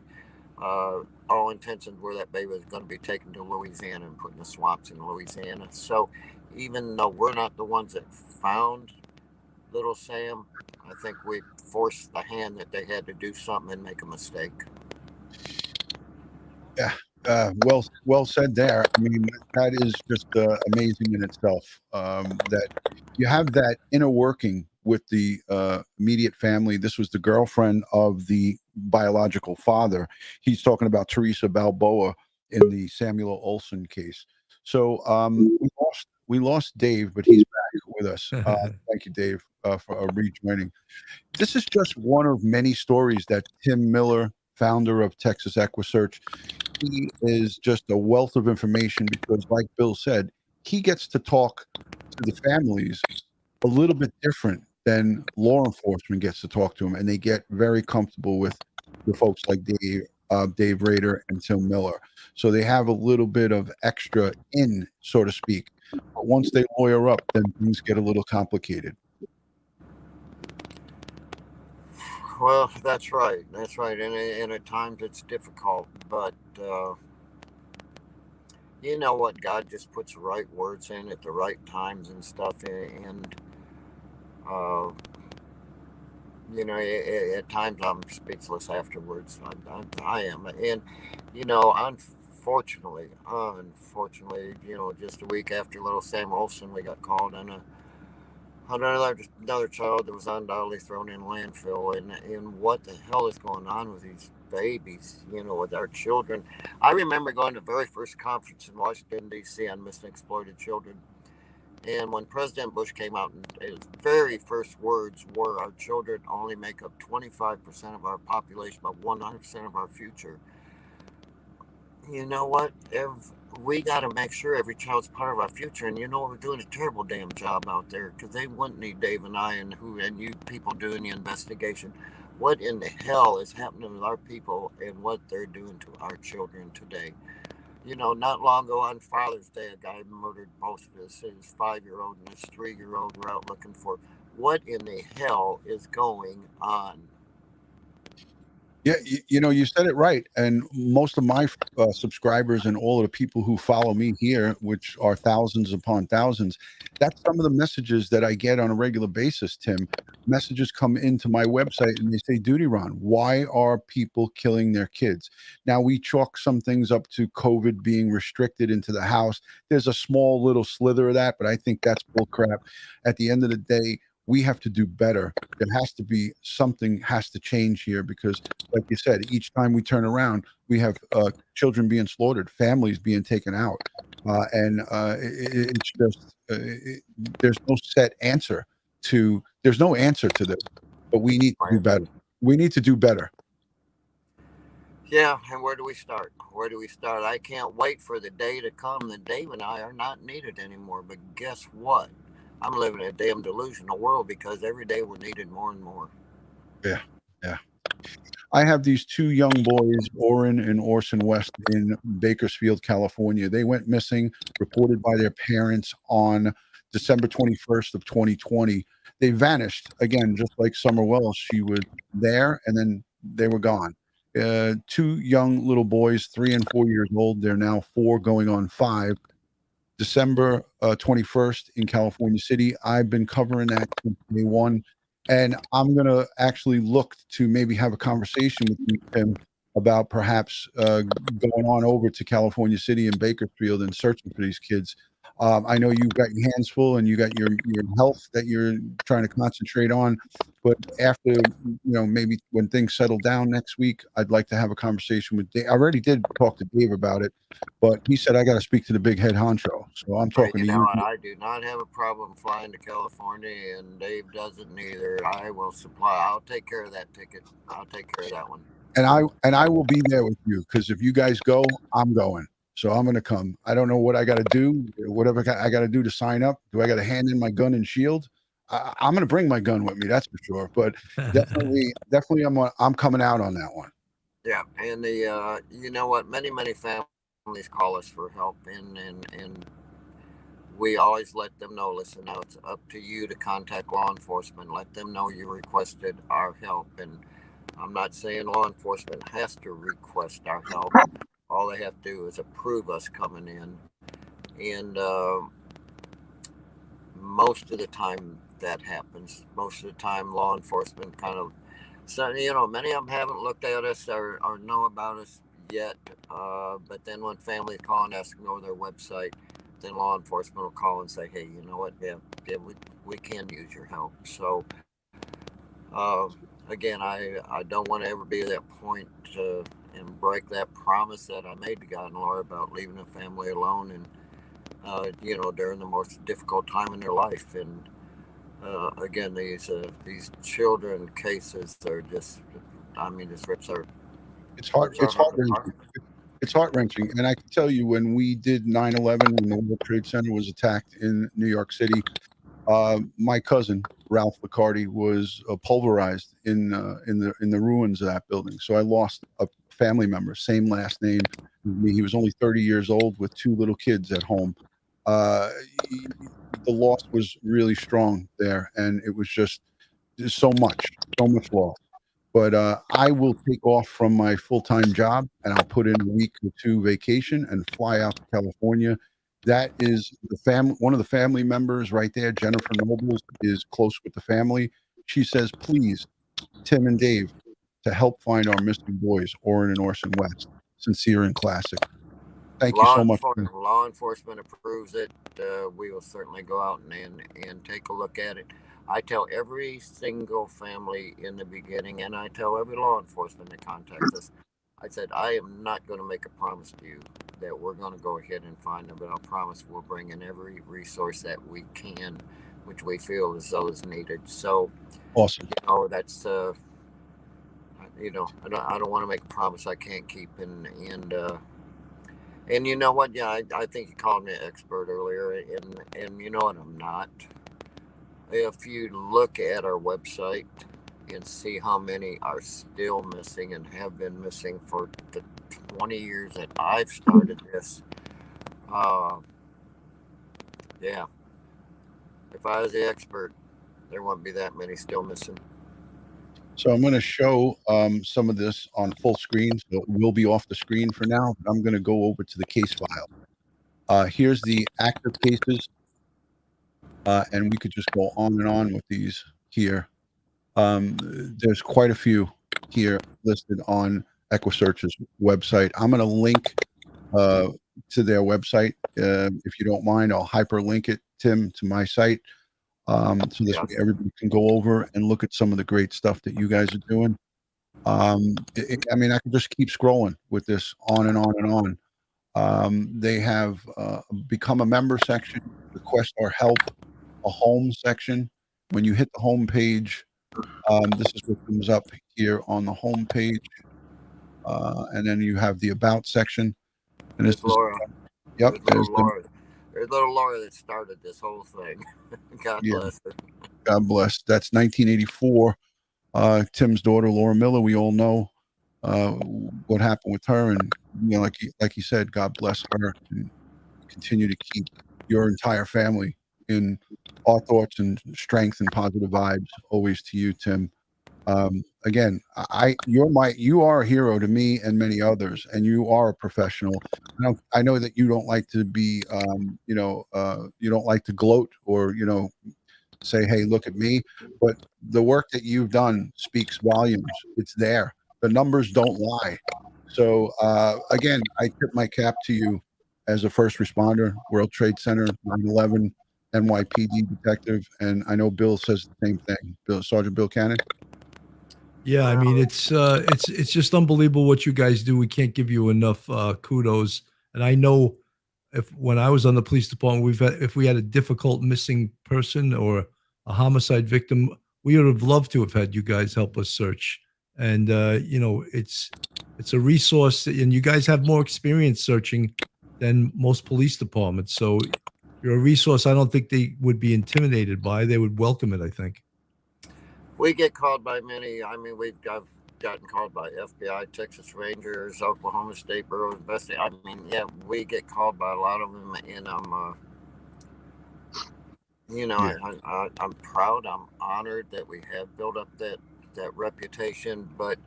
all intentions were that baby was going to be taken to Louisiana and put in the swamps in Louisiana. So even though we're not the ones that found little Sam, I think we forced the hand that they had to do something and make a mistake. Yeah. Well said there. I mean, that is just amazing in itself, that you have that inner working with the immediate family. This was the girlfriend of the biological father. He's talking about Teresa Balboa in the Samuel Olson case. So we lost Dave, but he's back with us. Thank you, Dave, for rejoining. This is just one of many stories that Tim Miller, founder of Texas Equusearch, he is just a wealth of information, because like Bill said, he gets to talk to the families a little bit different than law enforcement gets to talk to them, and they get very comfortable with the folks like Dave Rader and Tim Miller. So they have a little bit of extra in, so to speak. But once they lawyer up, then things get a little complicated. Well, that's right. That's right. And at times it's difficult, but you know what? God just puts the right words in at the right times and stuff. And you know, at times I'm speechless afterwards. I am. And, unfortunately, just a week after little Sam Olson, we got called on another child that was undoubtedly thrown in landfill. And what the hell is going on with these babies, with our children? I remember going to the very first conference in Washington, D.C. on missing exploited children. And when President Bush came out, and his very first words were, "Our children only make up 25% of our population, but 100% of our future." You know what? We got to make sure every child's part of our future. And we're doing a terrible damn job out there, because they wouldn't need Dave and I and you people doing the investigation. What in the hell is happening with our people and what they're doing to our children today? Not long ago on Father's Day, a guy murdered both of his 5-year-old and his 3-year-old. Were out looking for. What in the hell is going on? Yeah, you said it right. And most of my subscribers and all of the people who follow me here, which are thousands upon thousands, that's some of the messages that I get on a regular basis, Tim. Messages come into my website and they say, Dutyron, why are people killing their kids? Now, we chalk some things up to COVID being restricted into the house. There's a small little slither of that, but I think that's bullcrap. At the end of the day, we have to do better. There has to be something has to change here, because like you said, each time we turn around, we have children being slaughtered, families being taken out. It's just, there's no set answer there's no answer to this, but we need to do better. We need to do better. Yeah, and where do we start? Where do we start? I can't wait for the day to come that Dave and I are not needed anymore. But guess what? I'm living in a damn delusional world, because every day we're needed more and more. Yeah. I have these 2 young boys, Orrin and Orson West, in Bakersfield, California. They went missing, reported by their parents on December 21st of 2020. They vanished again, just like Summer Wells. She was there and then they were gone. 2 young little boys, 3 and 4 years old. They're now 4 going on 5. December 21st in California City. I've been covering that since day one, and I'm going to actually look to maybe have a conversation with you, Tim, about perhaps going on over to California City and Bakersfield and searching for these kids. I know you've got your hands full and you got your health that you're trying to concentrate on, but after, maybe when things settle down next week, I'd like to have a conversation with Dave. I already did talk to Dave about it, but he said I got to speak to the big head honcho. So I'm talking to you. I do not have a problem flying to California, and Dave doesn't either. I will I'll take care of that ticket. I'll take care of that one. And I will be there with you, because if you guys go, I'm going. So I'm going to come. I don't know what I got to do, whatever I got to do to sign up. Do I got to hand in my gun and shield? I'm going to bring my gun with me, that's for sure. But definitely, I'm coming out on that one. Yeah, and you know what? Many families call us for help, and we always let them know. Listen, now it's up to you to contact law enforcement. Let them know you requested our help, and I'm not saying law enforcement has to request our help. All they have to do is approve us coming in. And most of the time that happens. Most of the time law enforcement kind of, many of them haven't looked at us or know about us yet. But then when families call and ask them to go to their website, then law enforcement will call and say, hey, you know what? Yeah, we can use your help. So, again, I don't want to ever be at that point and break that promise that I made to God and Laura about leaving a family alone, and during the most difficult time in their life. And again, these children cases are just, this rips our. It's heart-wrenching. It's heart-wrenching. And I can tell you, when we did 9/11, when the World Trade Center was attacked in New York City, my cousin Ralph Licardi was pulverized in the ruins of that building. So I lost a family member, same last name. He was only 30 years old with 2 little kids at home. The loss was really strong there, and it was just so much loss. But I will take off from my full-time job, and I'll put in a week or 2 vacation and fly out to California. That is one of the family members right there, Jennifer Nobles, is close with the family. She says, please Tim and Dave, to help find our missing boys, Orrin and Orson West. Sincere and classic. Thank you so much. Law enforcement approves it. We will certainly go out and take a look at it. I tell every single family in the beginning, and I tell every law enforcement that contacts us, I said, I am not going to make a promise to you that we're going to go ahead and find them, but I'll promise we'll bring in every resource that we can, which we feel as though is needed. So, awesome. That's, I don't want to make a promise I can't keep. And you know what? Yeah, I think you called me an expert earlier, and you know what? I'm not. If you look at our website and see how many are still missing and have been missing for the 20 years that I've started this, yeah, if I was the expert, there wouldn't be that many still missing. So I'm going to show some of this on full screen. So it will be off the screen for now, but I'm going to go over to the case file. Here's the active cases. And we could just go on and on with these here. There's quite a few here listed on Equusearch's website. I'm going to link to their website. If you don't mind, I'll hyperlink it, Tim, to my site. So this way everybody can go over and look at some of the great stuff that you guys are doing. I mean, I can just keep scrolling with this on and on and on. They have become a member section, request our help, a home section. When you hit the home page, this is what comes up here on the home page. And then you have the about section. And there's Laura. Yep. There's little Laura that started this whole thing. God bless her. God bless. That's 1984. Tim's daughter, Laura Miller. We all know what happened with her, and like he said, God bless her, and continue to keep your entire family in our thoughts and strength and positive vibes always to you, Tim. Again, you are a hero to me and many others, and you are a professional. I know that you don't like to be, you don't like to gloat or, say, hey, look at me, but the work that you've done speaks volumes. It's there. The numbers don't lie. So, again, I tip my cap to you as a first responder, World Trade Center, 9/11, NYPD detective, and I know Bill says the same thing. Sergeant Bill Cannon. Yeah, I mean, it's just unbelievable what you guys do. We can't give you enough kudos. And I know when I was on the police department, if we had a difficult missing person or a homicide victim, we would have loved to have had you guys help us search. And it's a resource, and you guys have more experience searching than most police departments. So you're a resource I don't think they would be intimidated by. They would welcome it, I think. We get called by many. I mean, gotten called by FBI, Texas Rangers, Oklahoma State Bureau of Investigation. I mean, yeah, we get called by a lot of them, and I'm proud. I'm honored that we have built up that reputation. But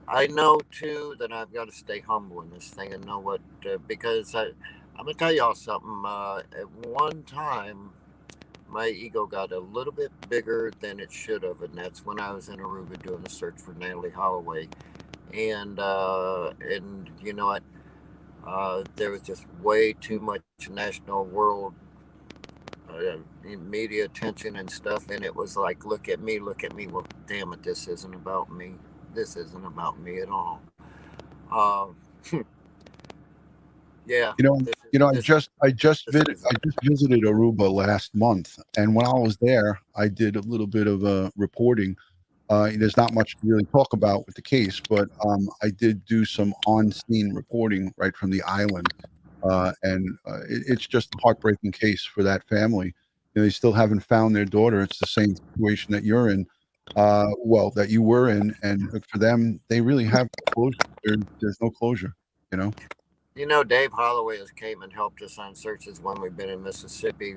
I know too that I've got to stay humble in this thing and know what because I'm gonna tell y'all something. At one time, my ego got a little bit bigger than it should have, and that's when I was in Aruba doing a search for Natalie Holloway, and you know what, there was just way too much national world media attention and stuff, and it was like, look at me, well, damn it, this isn't about me at all. Yeah. I just visited Aruba last month, and when I was there, I did a little bit of reporting. There's not much to really talk about with the case, but I did do some on-scene reporting right from the island, and it's just a heartbreaking case for that family. They still haven't found their daughter. It's the same situation that you're in, that you were in, and for them, they really have closure. There's no closure, Dave Holloway has came and helped us on searches when we've been in Mississippi.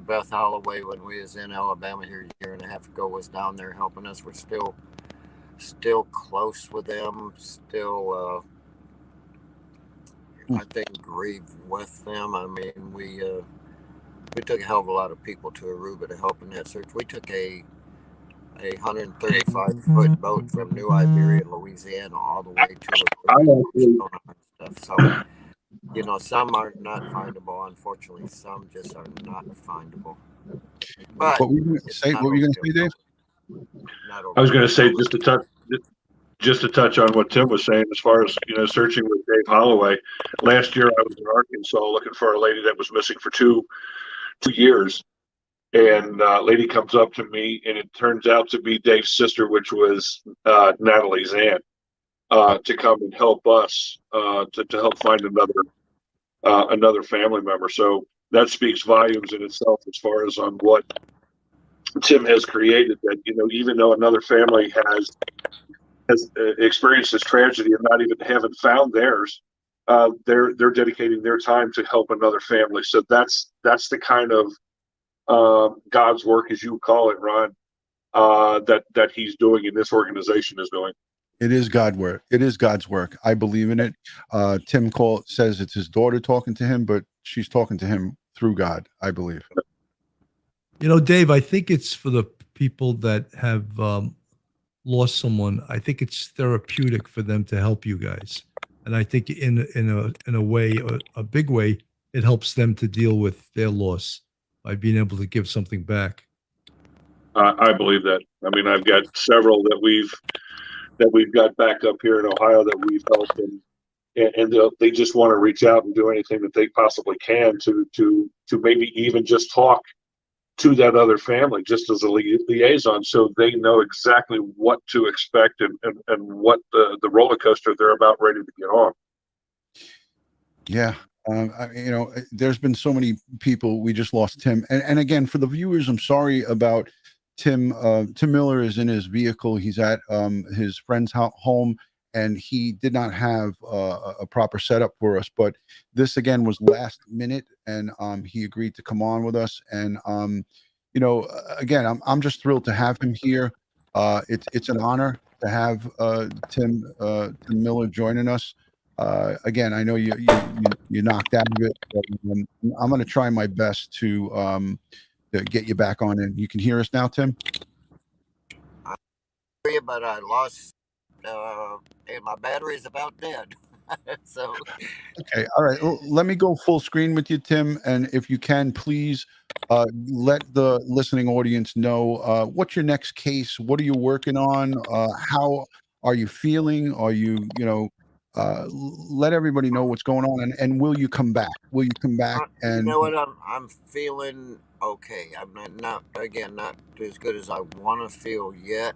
Beth Holloway, when we was in Alabama here a year and a half ago, was down there helping us. We're still close with them. Still, I think, grieve with them. I mean, we took a hell of a lot of people to Aruba to help in that search. We took a a 135-foot boat from New Iberia, Louisiana, all the way to I actually, Arizona and stuff. So, you know, some are not findable. Unfortunately, some just are not findable. But What were you going to it's say? not What were you going to overkill. say, Dave? Not I was going overkill. to say just to touch on what Tim was saying as far as searching with Dave Holloway. Last year I was in Arkansas looking for a lady that was missing for two years, and lady comes up to me, and it turns out to be Dave's sister, which was Natalie's aunt, to come and help us to help find another family member. So that speaks volumes in itself as far as on what Tim has created. That even though another family has experienced this tragedy and not even haven't found theirs, they're dedicating their time to help another family. So that's the kind of God's work, as you call it, Ron, that he's doing and this organization is doing. It is God work. It is God's work. I believe in it. Tim says it's his daughter talking to him, but she's talking to him through God, I believe. Dave, I think it's for the people that have lost someone. I think it's therapeutic for them to help you guys, and I think in a way, a big way, it helps them to deal with their loss by being able to give something back. I believe that. I mean, I've got several that we've got back up here in Ohio that we've helped, and they just want to reach out and do anything that they possibly can to maybe even just talk to that other family, just as a liaison, so they know exactly what to expect and what the roller coaster they're about ready to get on. Yeah. There's been so many people. We just lost Tim. And again, for the viewers, I'm sorry about Tim. Tim Miller is in his vehicle. He's at his friend's home, and he did not have a proper setup for us. But this, again, was last minute, and he agreed to come on with us. And, again, I'm just thrilled to have him here. It's an honor to have Tim Miller joining us. Again, I know you knocked out of it, but I'm going to try my best to get you back on. And you can hear us now, Tim? But I lost, and my battery's about dead. So, okay, all right. Well, let me go full screen with you, Tim. And if you can, please let the listening audience know what's your next case. What are you working on? How are you feeling? Are you, let everybody know what's going on, and will you come back? Will you come back? And you know what? I'm feeling okay. I'm not as good as I want to feel yet.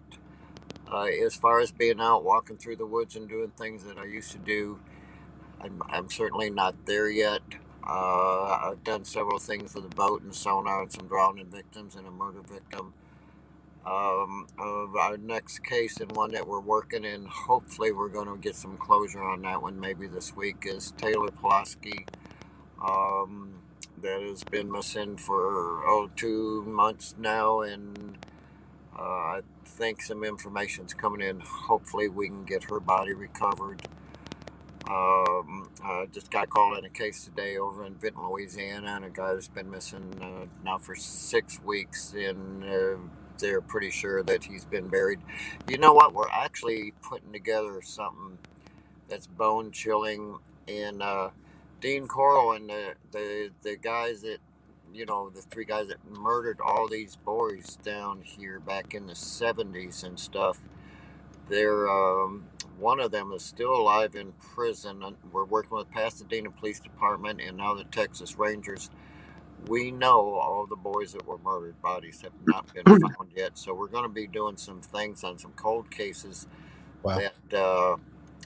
As far as being out walking through the woods and doing things that I used to do, I'm certainly not there yet. I've done several things with a boat and sonar and some drowning victims and a murder victim. Our next case and one that we're working in, hopefully we're going to get some closure on that one maybe this week, is Taylor Pulaski, that has been missing for 2 months now, and I think some information's coming in. Hopefully we can get her body recovered. I just got called in a case today over in Vinton, Louisiana, and a guy that's been missing now for 6 weeks, and they're pretty sure that he's been buried. You know what? We're actually putting together something that's bone chilling, and Dean Coral and the guys that, the 3 guys that murdered all these boys down here back in the 70s and stuff. They're one of them is still alive in prison. We're working with Pasadena Police Department and now the Texas Rangers. We know all the boys that were murdered. Bodies have not been found yet. So we're going to be doing some things on some cold cases. Wow. That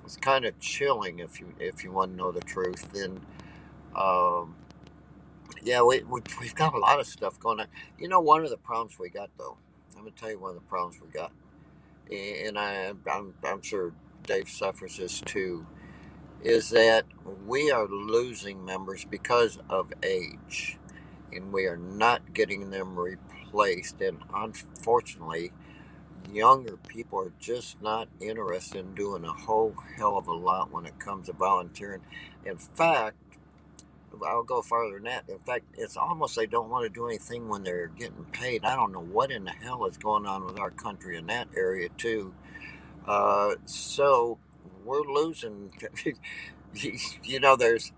it's kind of chilling if you want to know the truth. And yeah, we've got a lot of stuff going on. One of the problems we got, though, I'm going to tell you one of the problems we got, and I'm sure Dave suffers this too, is that we are losing members because of age, and we are not getting them replaced. And unfortunately, younger people are just not interested in doing a whole hell of a lot when it comes to volunteering. In fact, I'll go farther than that. In fact, it's almost they don't want to do anything when they're getting paid. I don't know what in the hell is going on with our country in that area too. So we're losing. You know, there's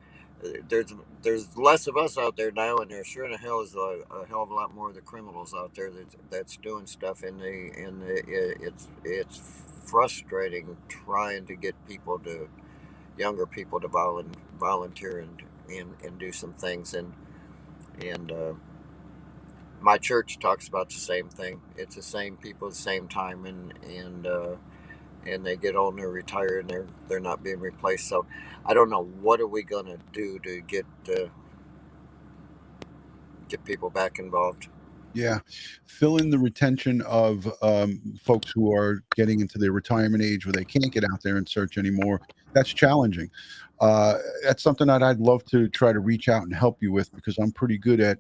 there's less of us out there now, and there sure in the hell is a hell of a lot more of the criminals out there that's doing stuff. It's frustrating trying to get younger people to volunteer and do some things and my church talks about the same thing. It's the same people at the same time, and they get old and they're retired and they're not being replaced. So I don't know what are we going to do to get people back involved. Yeah, fill in the retention of folks who are getting into their retirement age where they can't get out there and search anymore. That's challenging. That's something that I'd love to try to reach out and help you with, because I'm pretty good at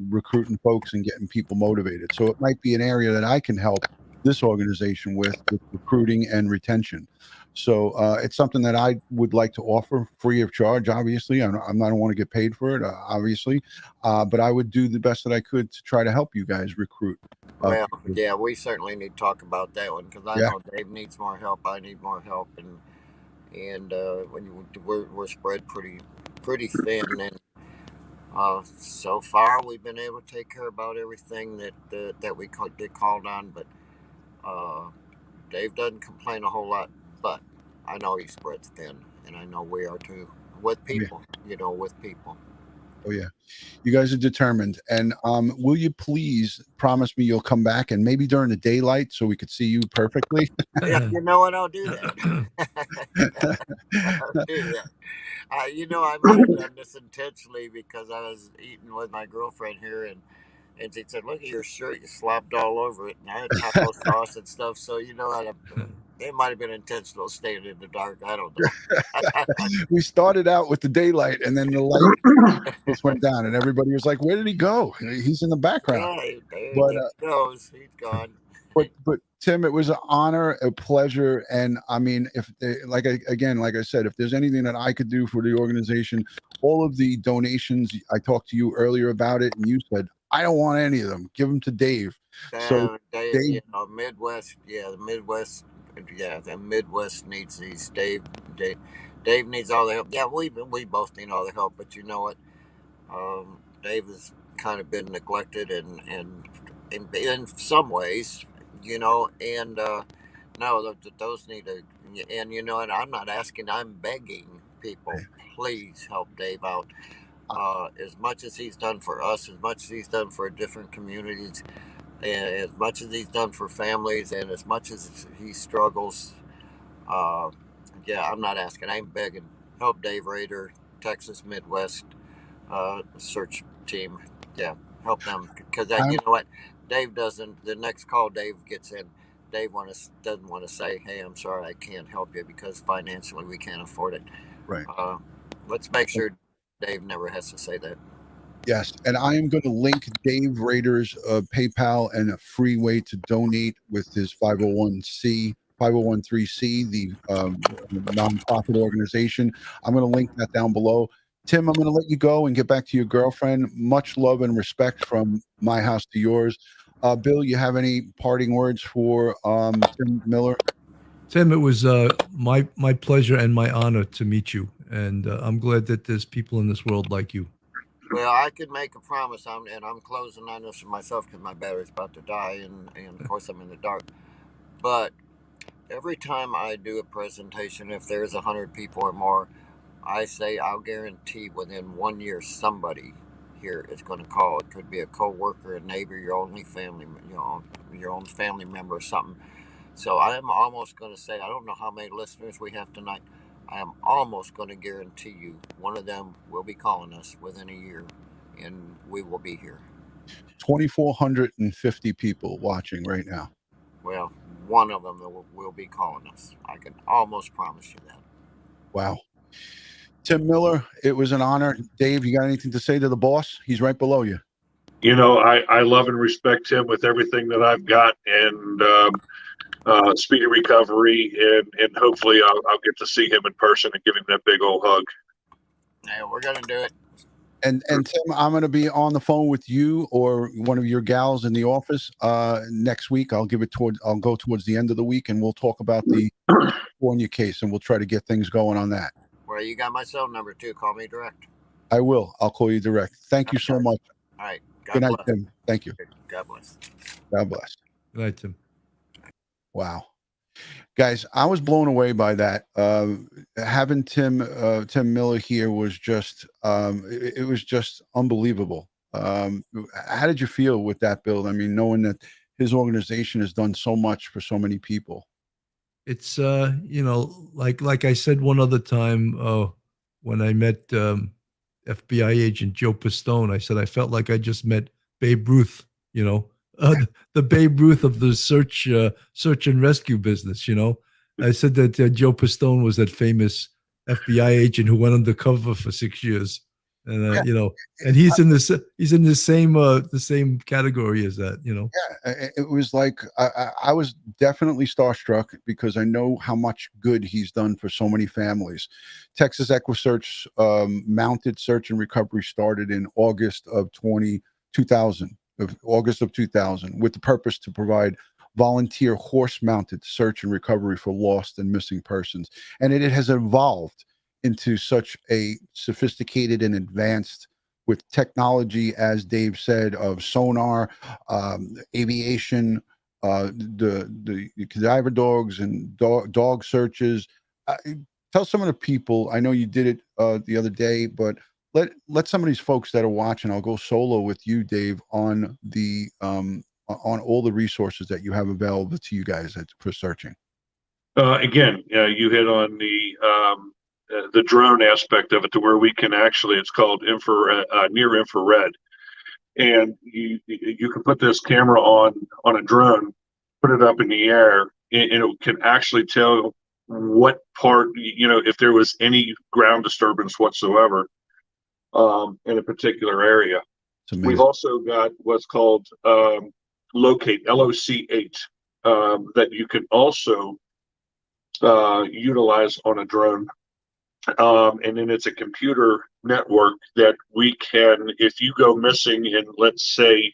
recruiting folks and getting people motivated. So it might be an area that I can help this organization with recruiting and retention. So it's something that I would like to offer free of charge. Obviously, I don't want to get paid for it, obviously, but I would do the best that I could to try to help you guys recruit. Well, yeah, we certainly need to talk about that one, because I know Dave needs more help. I need more help, and when we're spread pretty thin, and so far we've been able to take care about everything that we get called on, but Dave doesn't complain a whole lot. But I know he's spread thin, and I know we are too, with people. With people. Oh yeah, you guys are determined. And will you please promise me you'll come back, and maybe during the daylight so we could see you perfectly? You know what? I'll do that. I'll do that. I might have done this intentionally, because I was eating with my girlfriend here, and she said, "Look at your shirt, you slopped all over it." And I had taco sauce and stuff, so it might have been intentional staying in the dark. I don't know. We started out with the daylight, and then the light just went down, and everybody was like, "Where did he go? He's in the background." Yeah, there But he goes. He's gone. But Tim, it was an honor, a pleasure, and I mean, like I said, if there's anything that I could do for the organization, all of the donations, I talked to you earlier about it, and you said I don't want any of them. Give them to Dave. So Dave, Midwest, the Midwest. Yeah, the Midwest needs these. Dave needs all the help. Yeah, we both need all the help. But you know what? Dave has kind of been neglected, and in some ways, And no, those need to. And and I'm not asking. I'm begging people, please help Dave out. As much as he's done for us, as much as he's done for different communities, and as much as he's done for families, and as much as he struggles, I'm not asking. I'm begging. Help Dave Rader, Texas Midwest search team. Yeah, help them, because you know what, Dave doesn't. The next call Dave gets in, Dave doesn't want to say, "Hey, I'm sorry, I can't help you because financially we can't afford it." Right. Let's make sure Dave never has to say that. Yes, and I am going to link Dave Rader's PayPal and a free way to donate with his 501(c)(3) the nonprofit organization. I'm going to link that down below. Tim, I'm going to let you go and get back to your girlfriend. Much love and respect from my house to yours. Bill, you have any parting words for Tim Miller? Tim, it was my pleasure and my honor to meet you, and I'm glad that there's people in this world like you. Well, I could make a promise, and I'm closing on this for myself because my battery's about to die, and of course I'm in the dark. But every time I do a presentation, if there's 100 people or more, I say I'll guarantee within 1 year somebody here is going to call. It could be a co-worker, a neighbor, your own family member or something. So I am almost going to say, I don't know how many listeners we have tonight. I am almost going to guarantee you one of them will be calling us within a year, and we will be here. 2,450 people watching right now. Well, one of them will be calling us. I can almost promise you that. Wow. Tim Miller, it was an honor. Dave, you got anything to say to the boss? He's right below you. I love and respect him with everything that I've got, and speedy recovery, and hopefully I'll get to see him in person and give him that big old hug. Yeah, we're going to do it. And Tim, I'm going to be on the phone with you or one of your gals in the office next week. I'll go towards the end of the week, and we'll talk about the California case, and we'll try to get things going on that. Well, you got my cell number too. Call me direct. I will. I'll call you direct. Thank you so much. All right. Good night, Tim. Thank you. God bless. God bless. Good night, Tim. Wow. Guys, I was blown away by that. Having Tim Miller here was just it was just unbelievable. How did you feel with that build? I mean, knowing that his organization has done so much for so many people. It's like I said one other time when I met FBI agent Joe Pistone, I said I felt like I just met Babe Ruth, the Babe Ruth of the search and rescue business. I said that Joe Pistone was that famous FBI agent who went undercover for 6 years, and and he's in the same category as that. Yeah, it was like I was definitely starstruck because I know how much good he's done for so many families. Texas EquuSearch mounted search and recovery started in August of 2000, with the purpose to provide volunteer horse-mounted search and recovery for lost and missing persons. And it has evolved into such a sophisticated and advanced, with technology, as Dave said, of sonar, aviation, the cadaver dogs and dog searches. Tell some of the people, I know you did it the other day, but let some of these folks that are watching, I'll go solo with you, Dave, on the on all the resources that you have available to you guys for searching. Again, you hit on the drone aspect of it, to where we can actually, it's called near infrared, and you can put this camera on a drone, put it up in the air, and it can actually tell what part, if there was any ground disturbance whatsoever in a particular area. We've also got what's called locate, LOC8, that you can also utilize on a drone. And then it's a computer network that we can, if you go missing in, let's say,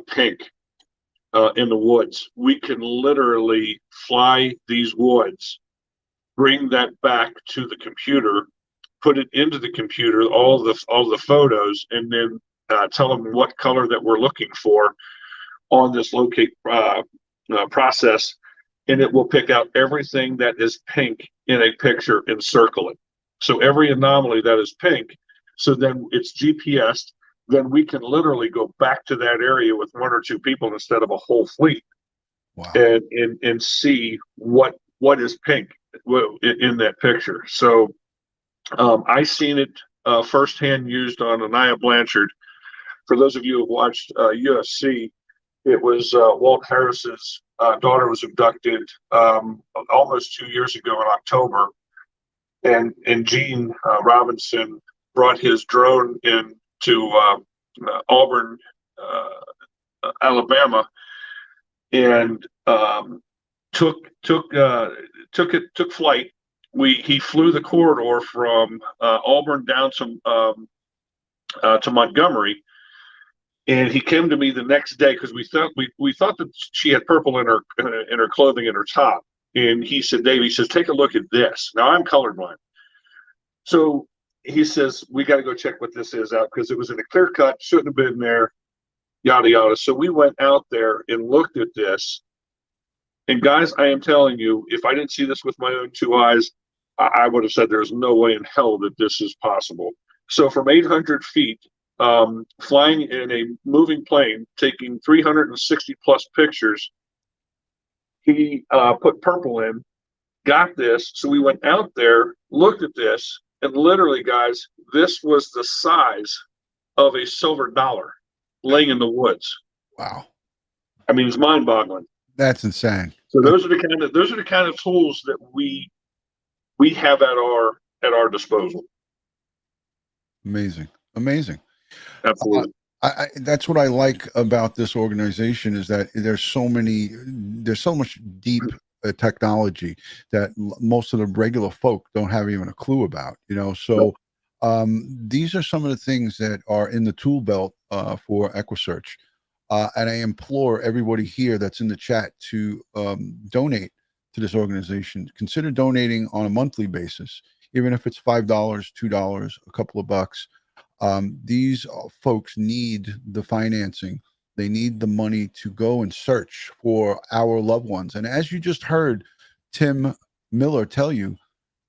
Pink in the woods, we can literally fly these woods, bring that back to the computer, put it into the computer, all the photos, and then tell them what color that we're looking for on this locate process, and it will pick out everything that is pink in a picture and circle it. So every anomaly that is pink, so then it's GPSed, then we can literally go back to that area with one or two people instead of a whole fleet. Wow. and see what is pink in that picture. So I seen it firsthand used on Anaya Blanchard. For those of you who have watched UFC, it was Walt Harris's daughter was abducted almost 2 years ago in October, and Gene Robinson brought his drone in to Auburn, Alabama, and took flight. He flew the corridor from Auburn down to Montgomery. And he came to me the next day because we thought that she had purple in her clothing in her top. And he said, Dave, he says, take a look at this. Now I'm colorblind. So he says, we got to go check what this is out, because it was in a clear cut, shouldn't have been there, yada, yada. So we went out there and looked at this. And guys, I am telling you, if I didn't see this with my own two eyes, I would have said there's no way in hell that this is possible. So from 800 feet, flying in a moving plane, taking 360 plus pictures, he put purple in, got this. So we went out there, looked at this, and literally, guys, this was the size of a silver dollar laying in the woods. Wow. I mean, it's mind-boggling. That's insane. So those are the kind of tools that we have at our disposal. Amazing. Absolutely. That's what I like about this organization, is that there's so much deep technology that most of the regular folk don't have even a clue about, So These are some of the things that are in the tool belt for Equusearch. And I implore everybody here that's in the chat to donate to this organization. Consider donating on a monthly basis, even if it's $5, $2, a couple of bucks. These folks need the financing. They need the money to go and search for our loved ones. And as you just heard Tim Miller tell you,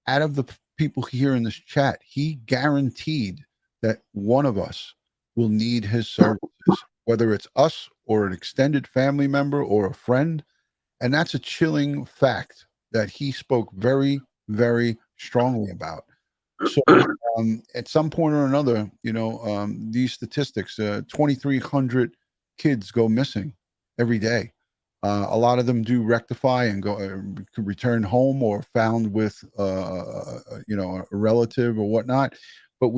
out of the people here in this chat, he guaranteed that one of us will need his services, whether it's us or an extended family member or a friend. And that's a chilling fact that he spoke very, very strongly about. So at some point or another, these statistics, 2,300 kids go missing every day. A lot of them do rectify and go return home or found with, a relative or whatnot. But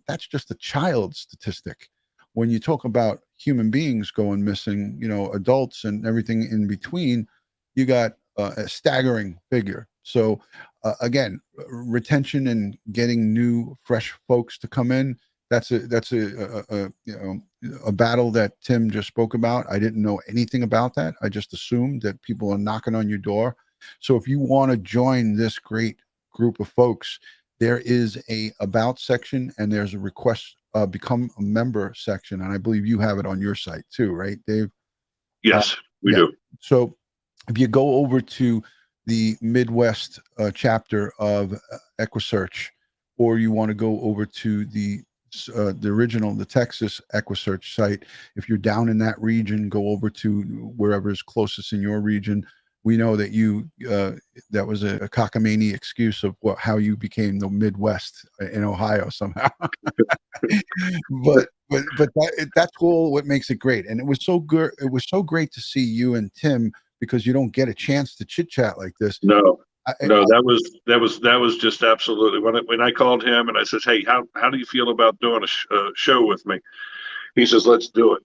that's just a child statistic. When you talk about human beings going missing, adults and everything in between, you got a staggering figure. So again, retention and getting new, fresh folks to come in. That's a battle that Tim just spoke about. I didn't know anything about that. I just assumed that people are knocking on your door. So if you want to join this great group of folks, there is a about section and there's a request become a member section, and I believe you have it on your site too, right, Dave? Yes, we do. So if you go over to the Midwest chapter of Equusearch, or you want to go over to the original, the Texas Equusearch site. If you're down in that region, go over to wherever is closest in your region. We know that that was a cockamamie excuse of how you became the Midwest in Ohio somehow. but that's all what makes it great. And it was so good. It was so great to see you and Tim, because you don't get a chance to chit chat like this. No, that was just absolutely when I called him and I said, hey, how do you feel about doing a show with me? He says, let's do it.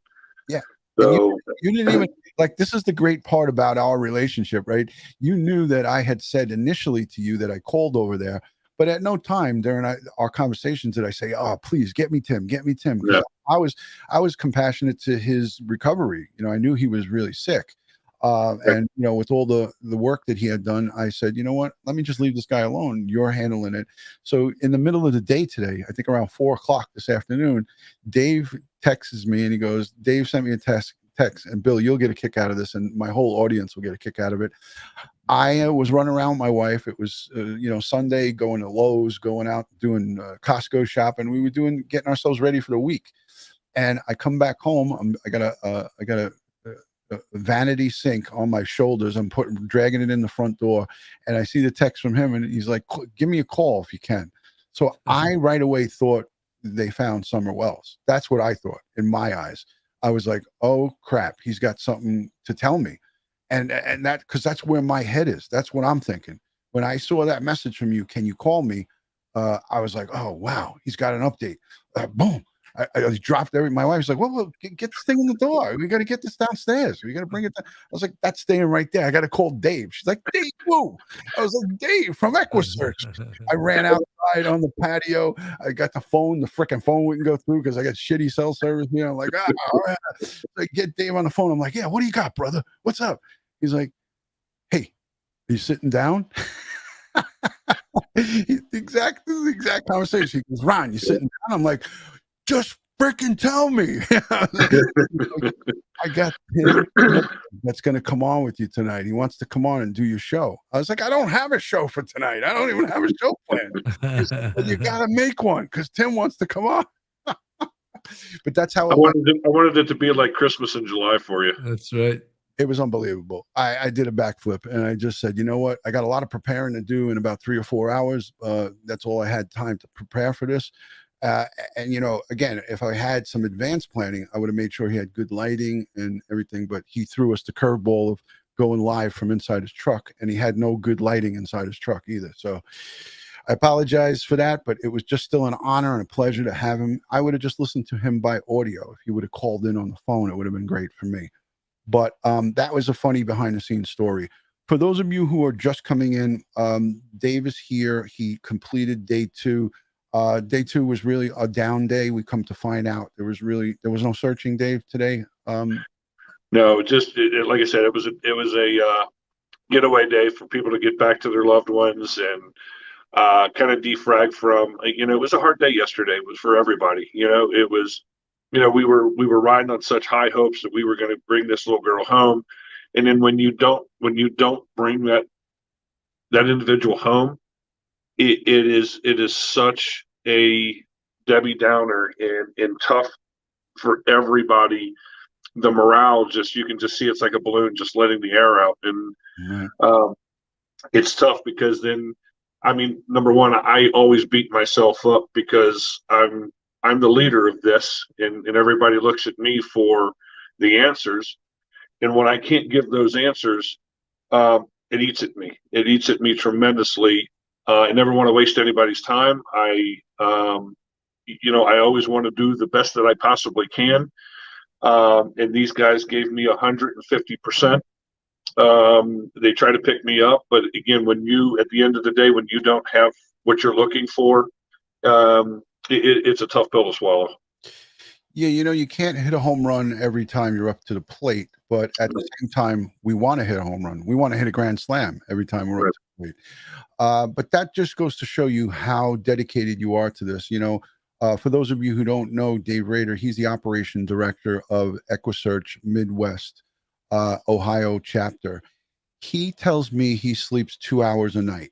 Yeah. So you didn't even this is the great part about our relationship, right? You knew that I had said initially to you that I called over there, but at no time during our conversations did I say, oh, please get me Tim. Because yeah. I was compassionate to his recovery. I knew he was really sick. And with all the work that he had done, I said, you know what, let me just leave this guy alone. You're handling it. So in the middle of the day today, I think around 4:00 this afternoon, Dave texts me and he goes, Dave sent me a text, and Bill, you'll get a kick out of this, and my whole audience will get a kick out of it. I was running around with my wife. It was Sunday, going to Lowe's, going out doing Costco shopping. We were getting ourselves ready for the week, and I come back home. I got a vanity sink on my shoulders. I'm dragging it in the front door, and I see the text from him, and he's like, give me a call if you can. So I right away thought they found Summer Wells. That's what I thought in my eyes. I was like, oh crap, he's got something to tell me. And that, because that's where my head is. That's what I'm thinking. When I saw that message from you, can you call me? I was like, oh wow, he's got an update. Boom. I dropped my wife's like, well, get this thing in the door. We got to get this downstairs. We got to bring it down. I was like, that's staying right there. I got to call Dave. She's like, Dave, who? I was like, Dave from Equusearch. I ran outside on the patio. I got the phone. The freaking phone wouldn't go through because I got shitty cell service. I'm like, I get Dave on the phone. I'm like, yeah, what do you got, brother? What's up? He's like, hey, are you sitting down? This is the exact conversation. He goes, Ron, you sitting down? I'm like, just freaking tell me. I got him that's going to come on with you tonight. He wants to come on and do your show. I was like, I don't have a show for tonight. I don't even have a show planned. He said, well, you got to make one because Tim wants to come on. But that's how I wanted it to be like Christmas in July for you. That's right. It was unbelievable. I did a backflip and I just said, you know what? I got a lot of preparing to do in about 3 or 4 hours. That's all I had time to prepare for this. And again, if I had some advanced planning, I would have made sure he had good lighting and everything, but he threw us the curveball of going live from inside his truck, and he had no good lighting inside his truck either. So I apologize for that, but it was just still an honor and a pleasure to have him. I would have just listened to him by audio. If he would have called in on the phone, it would have been great for me. But that was a funny behind the scenes story. For those of you who are just coming in, Dave is here. He completed day 2. Day 2 was really a down day. We come to find out there was no searching, Dave, today. No, just like I said, it was a getaway day for people to get back to their loved ones and kind of defrag from. It was a hard day yesterday. It was for everybody. It was. We were riding on such high hopes that we were going to bring this little girl home, and then when you don't bring that individual home, it is such a Debbie Downer and tough for everybody. The morale, you can just see it's like a balloon just letting the air out, and it's tough because then, number one, I always beat myself up because I'm the leader of this, and everybody looks at me for the answers, and when I can't give those answers, it eats at me. It eats at me tremendously. I never want to waste anybody's time. I always want to do the best that I possibly can. And these guys gave me 150%. They try to pick me up, but again, at the end of the day, when you don't have what you're looking for, it's a tough pill to swallow. Yeah, you can't hit a home run every time you're up to the plate, but at the same time, we want to hit a home run. We want to hit a grand slam every time we're up to the plate. But that just goes to show you how dedicated you are to this. For those of you who don't know Dave Rader, he's the operation director of Equusearch Midwest, Ohio chapter. He tells me he sleeps 2 hours a night.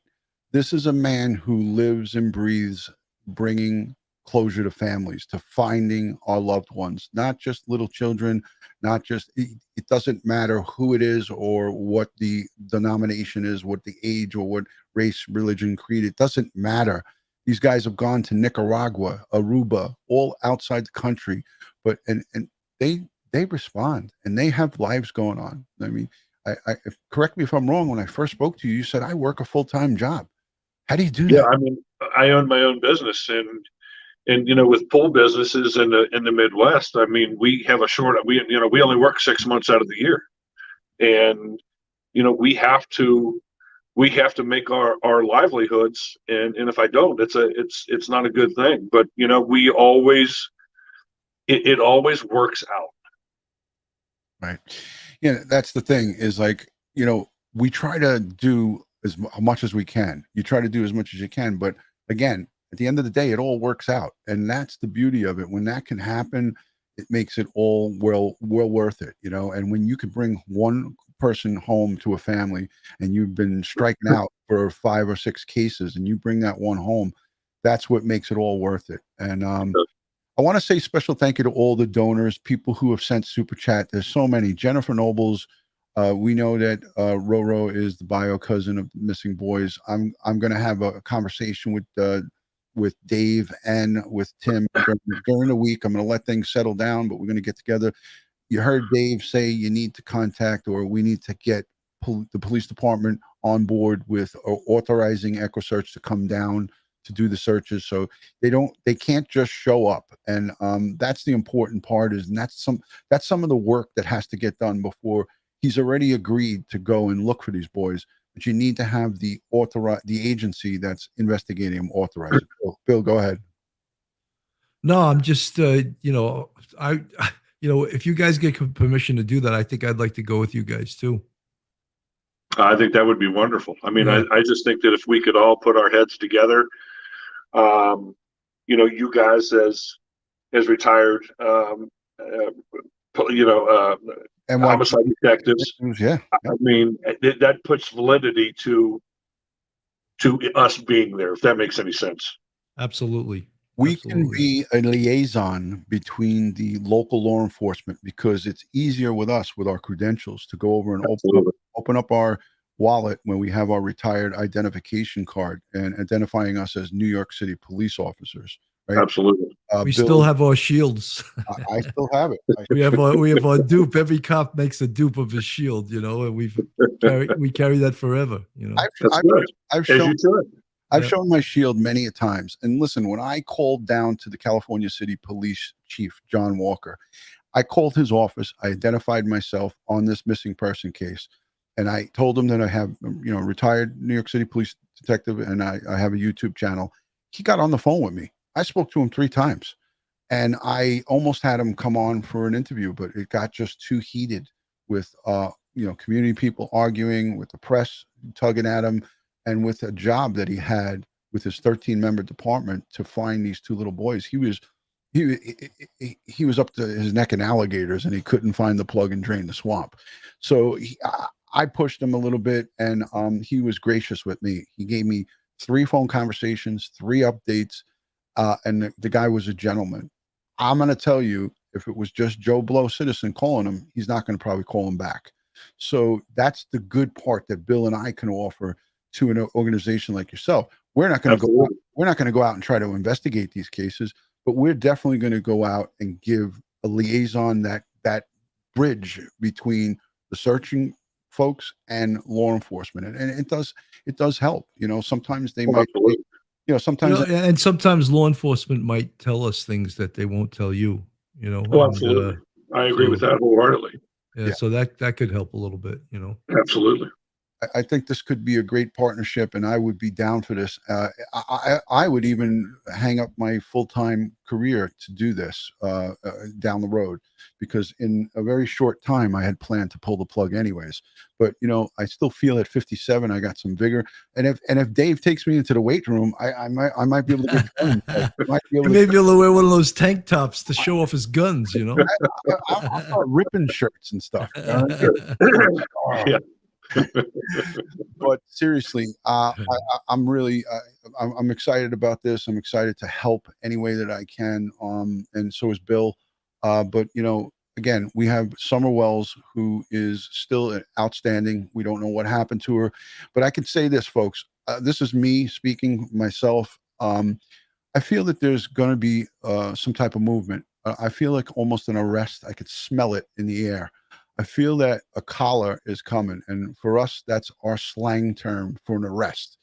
This is a man who lives and breathes bringing closure to families, to finding our loved ones, not just little children, not just, it doesn't matter who it is or what the denomination is, what the age or what race, religion, creed, it doesn't matter. These guys have gone to Nicaragua, Aruba, all outside the country, but and they respond and they have lives going on. I correct me if I'm wrong. When I first spoke to you, you said I work a full-time job. How do you do that? Yeah, I own my own business, and with pool businesses in the Midwest, we have we only work 6 months out of the year, and we have to make our livelihoods, and if I don't, it's not a good thing. But we always it always works out. Right. Yeah, that's the thing is we try to do as much as we can. You try to do as much as you can, but again, at the end of the day, it all works out, and that's the beauty of it. When that can happen, it makes it all well worth it, And when you can bring one person home to a family, and you've been striking out for 5 or 6 cases, and you bring that one home, that's what makes it all worth it. And I want to say special thank you to all the donors, people who have sent super chat. There's so many. Jennifer Nobles. We know that Roro is the bio cousin of missing boys. I'm going to have a conversation with Dave and with Tim during the week. I'm going to let things settle down, but we're going to get together. You heard Dave say you need to contact, or we need to get the police department on board with authorizing Equusearch to come down to do the searches. So they can't just show up. And that's the important part and that's some of the work that has to get done before he's already agreed to go and look for these boys. But you need to have the agency that's investigating him authorized. Bill, go ahead. No, I'm just, if you guys get permission to do that, I think I'd like to go with you guys too. I think that would be wonderful. I just think that if we could all put our heads together, you guys as retired, and homicide detectives. Yeah. That puts validity to us being there, if that makes any sense. Absolutely. We can be a liaison between the local law enforcement, because it's easier with us with our credentials to go over and open up our wallet when we have our retired identification card and identifying us as New York City police officers. Right? Absolutely. We still have our shields. I still have it. We have our dupe. Every cop makes a dupe of his shield, and we carry that forever. I've shown my shield many a times. And listen, when I called down to the California City Police Chief, John Walker, I called his office. I identified myself on this missing person case. And I told him that I have, retired New York City police detective, and I have a YouTube channel. he got on the phone with me. I spoke to him 3 times, and I almost had him come on for an interview, but it got just too heated with community people arguing, with the press tugging at him, and with a job that he had with his 13-member department to find these 2 little boys. He was up to his neck in alligators, and he couldn't find the plug and drain the swamp. So I pushed him a little bit, and he was gracious with me. He gave me 3 phone conversations, 3 updates, and the guy was a gentleman. I'm going to tell you, if it was just Joe Blow citizen calling him, he's not going to probably call him back. So that's the good part that Bill and I can offer to an organization like yourself. We're not going to go out, we're not going to go out and try to investigate these cases, but we're definitely going to go out and give a liaison, that bridge between the searching folks and law enforcement. And it does help. Sometimes they might, sometimes and sometimes law enforcement might tell us things that they won't tell you. Absolutely. I agree with that wholeheartedly. Yeah, so that could help a little bit. Absolutely. I think this could be a great partnership, and I would be down for this. I would even hang up my full-time career to do this down the road, because in a very short time I had planned to pull the plug anyways. But I still feel at 57 I got some vigor, and if Dave takes me into the weight room, I might be able to get guns. He may be able to wear one of those tank tops to show off his guns. I'll start ripping shirts and stuff. Yeah. But seriously, I'm really I'm excited about this. I'm excited to help any way that I can, and so is Bill. But again, we have Summer Wells, who is still outstanding. We don't know what happened to her, but I can say this, folks. This is me speaking myself. I feel that there's going to be some type of movement. I feel like almost an arrest. I could smell it in the air. I feel that a collar is coming, and for us, that's our slang term for an arrest.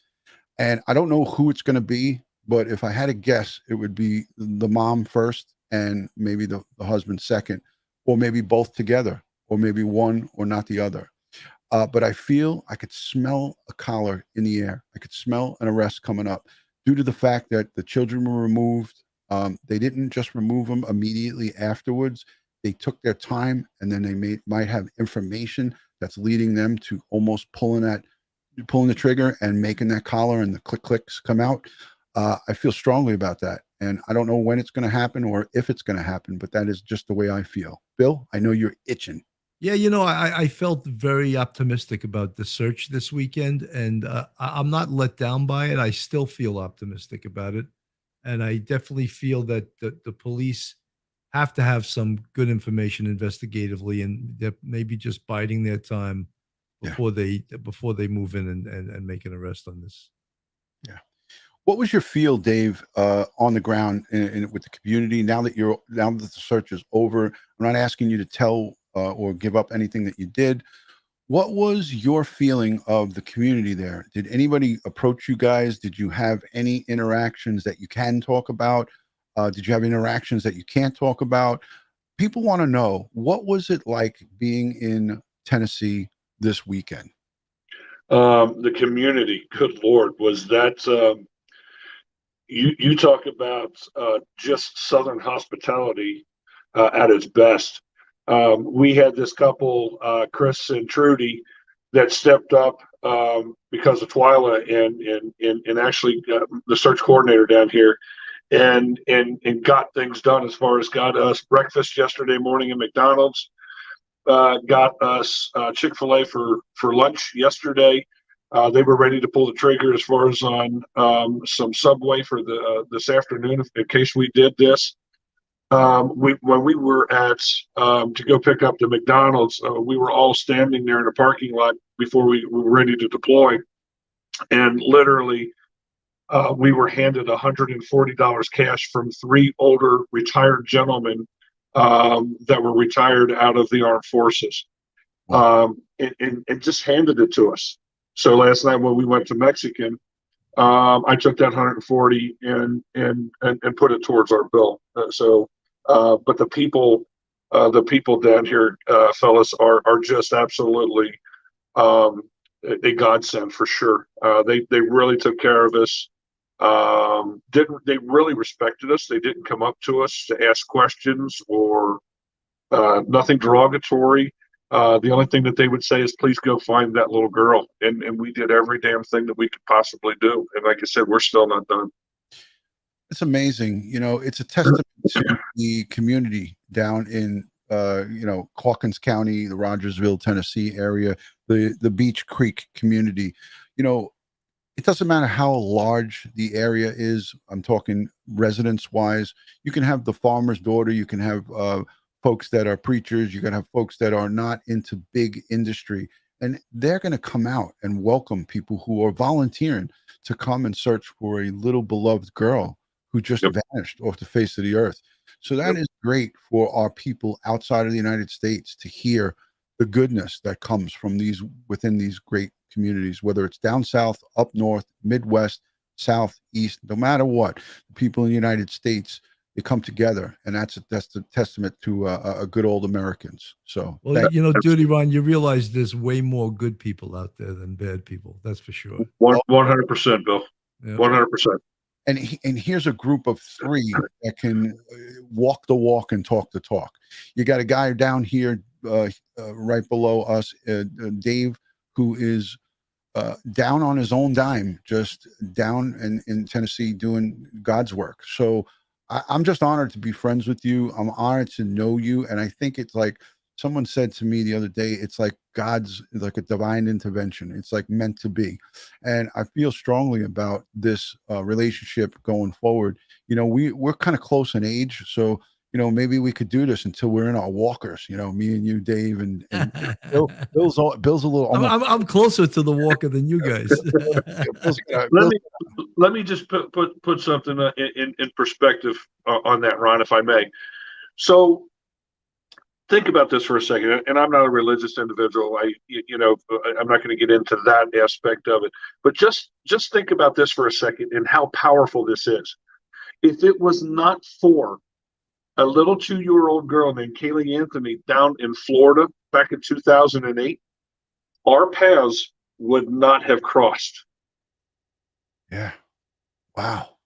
And I don't know who it's going to be, but if I had to guess, it would be the mom first and maybe the husband second, or maybe both together, or maybe one or not the other. But I feel I could smell a collar in the air. I could smell an arrest coming up due to the fact that the children were removed. They didn't just remove them immediately afterwards. They took their time, and then they might have information that's leading them to almost pulling the trigger and making that collar and the clicks come out. I feel strongly about that, and I don't know when it's going to happen or if it's going to happen, but that is just the way I feel. Bill, I know you're itching. Yeah, I felt very optimistic about the search this weekend, and I'm not let down by it. I still feel optimistic about it, and I definitely feel that the police have to have some good information investigatively, and they're maybe just biding their time before they move in and make an arrest on this. Yeah. What was your feel, Dave, on the ground with the community now that the search is over? I'm not asking you to tell or give up anything that you did. What was your feeling of the community there? Did anybody approach you guys? Did you have any interactions that you can talk about? Did you have interactions that you can't talk about? People want to know, what was it like being in Tennessee this weekend? The community, good Lord, was that you talk about just Southern hospitality at its best. We had this couple, Chris and Trudy, that stepped up because of Twyla and actually the search coordinator down here, and got things done as far as got us breakfast yesterday morning at McDonald's, got us Chick-fil-A for lunch yesterday. They were ready to pull the trigger as far as on some Subway for this afternoon in case we did this. When we were at to go pick up the McDonald's, we were all standing there in a parking lot before we were ready to deploy, and literally we were handed $140 cash from 3 older retired gentlemen that were retired out of the armed forces, and just handed it to us. So last night when we went to Mexican, I took that 140 and put it towards our bill. But the people down here, fellas, are just absolutely a godsend for sure. They really took care of us. They really respected us. They didn't come up to us to ask questions or nothing derogatory. The only thing that they would say is, please go find that little girl. And we did every damn thing that we could possibly do. And like I said, we're still not done. It's amazing. You know, it's a testament to the community down in, Calkins County, the Rogersville, Tennessee area, the Beach Creek community. You know, it doesn't matter how large the area is. I'm talking residence wise. You can have the farmer's daughter. You can have folks that are preachers. You can have folks that are not into big industry. And they're going to come out and welcome people who are volunteering to come and search for a little beloved girl who just vanished off the face of the earth. So that is great for our people outside of the United States to hear the goodness that comes from within these great communities, whether it's down south, up north, Midwest, south, east, no matter what, the people in the United States, they come together, and that's a testament to a good old Americans. So, well, Dutyron, you realize there's way more good people out there than bad people. That's for sure. 100%, Bill. 100%. And here's a group of three that can walk the walk and talk the talk. You got a guy down here right below us, Dave, who is down on his own dime, just down in Tennessee doing God's work. So I'm just honored to be friends with you. I'm honored to know you. And I think it's like someone said to me the other day, it's like God's, like a divine intervention. It's like meant to be. And I feel strongly about this relationship going forward. You know, we're kind of close in age. So, you know, maybe we could do this until we're in our walkers, you know, me and you, Dave, and Bill's a little. I'm closer to the walker than you guys. Let me just put something in perspective on that, Ron, if I may. So think about this for a second. And I'm not a religious individual. I'm not going to get into that aspect of it. But just think about this for a second and how powerful this is. If it was not for a little 2-year-old girl named Kaylee Anthony down in Florida back in 2008, our paths would not have crossed. Yeah. Wow.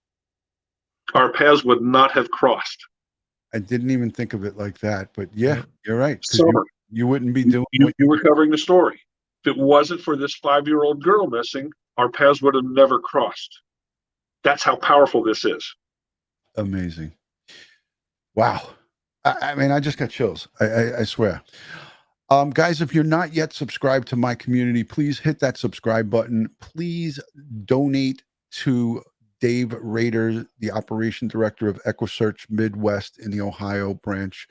Our paths would not have crossed. I didn't even think of it like that, but yeah, you're right. Summer, you wouldn't be doing. You were covering the story. If it wasn't for this 5-year-old girl missing, our paths would have never crossed. That's how powerful this is. Amazing. Wow. I mean, I just got chills. I swear. Guys, if you're not yet subscribed to my community, please hit that subscribe button. Please donate to Dave Rader, the operation director of Equusearch Midwest in the Ohio branch.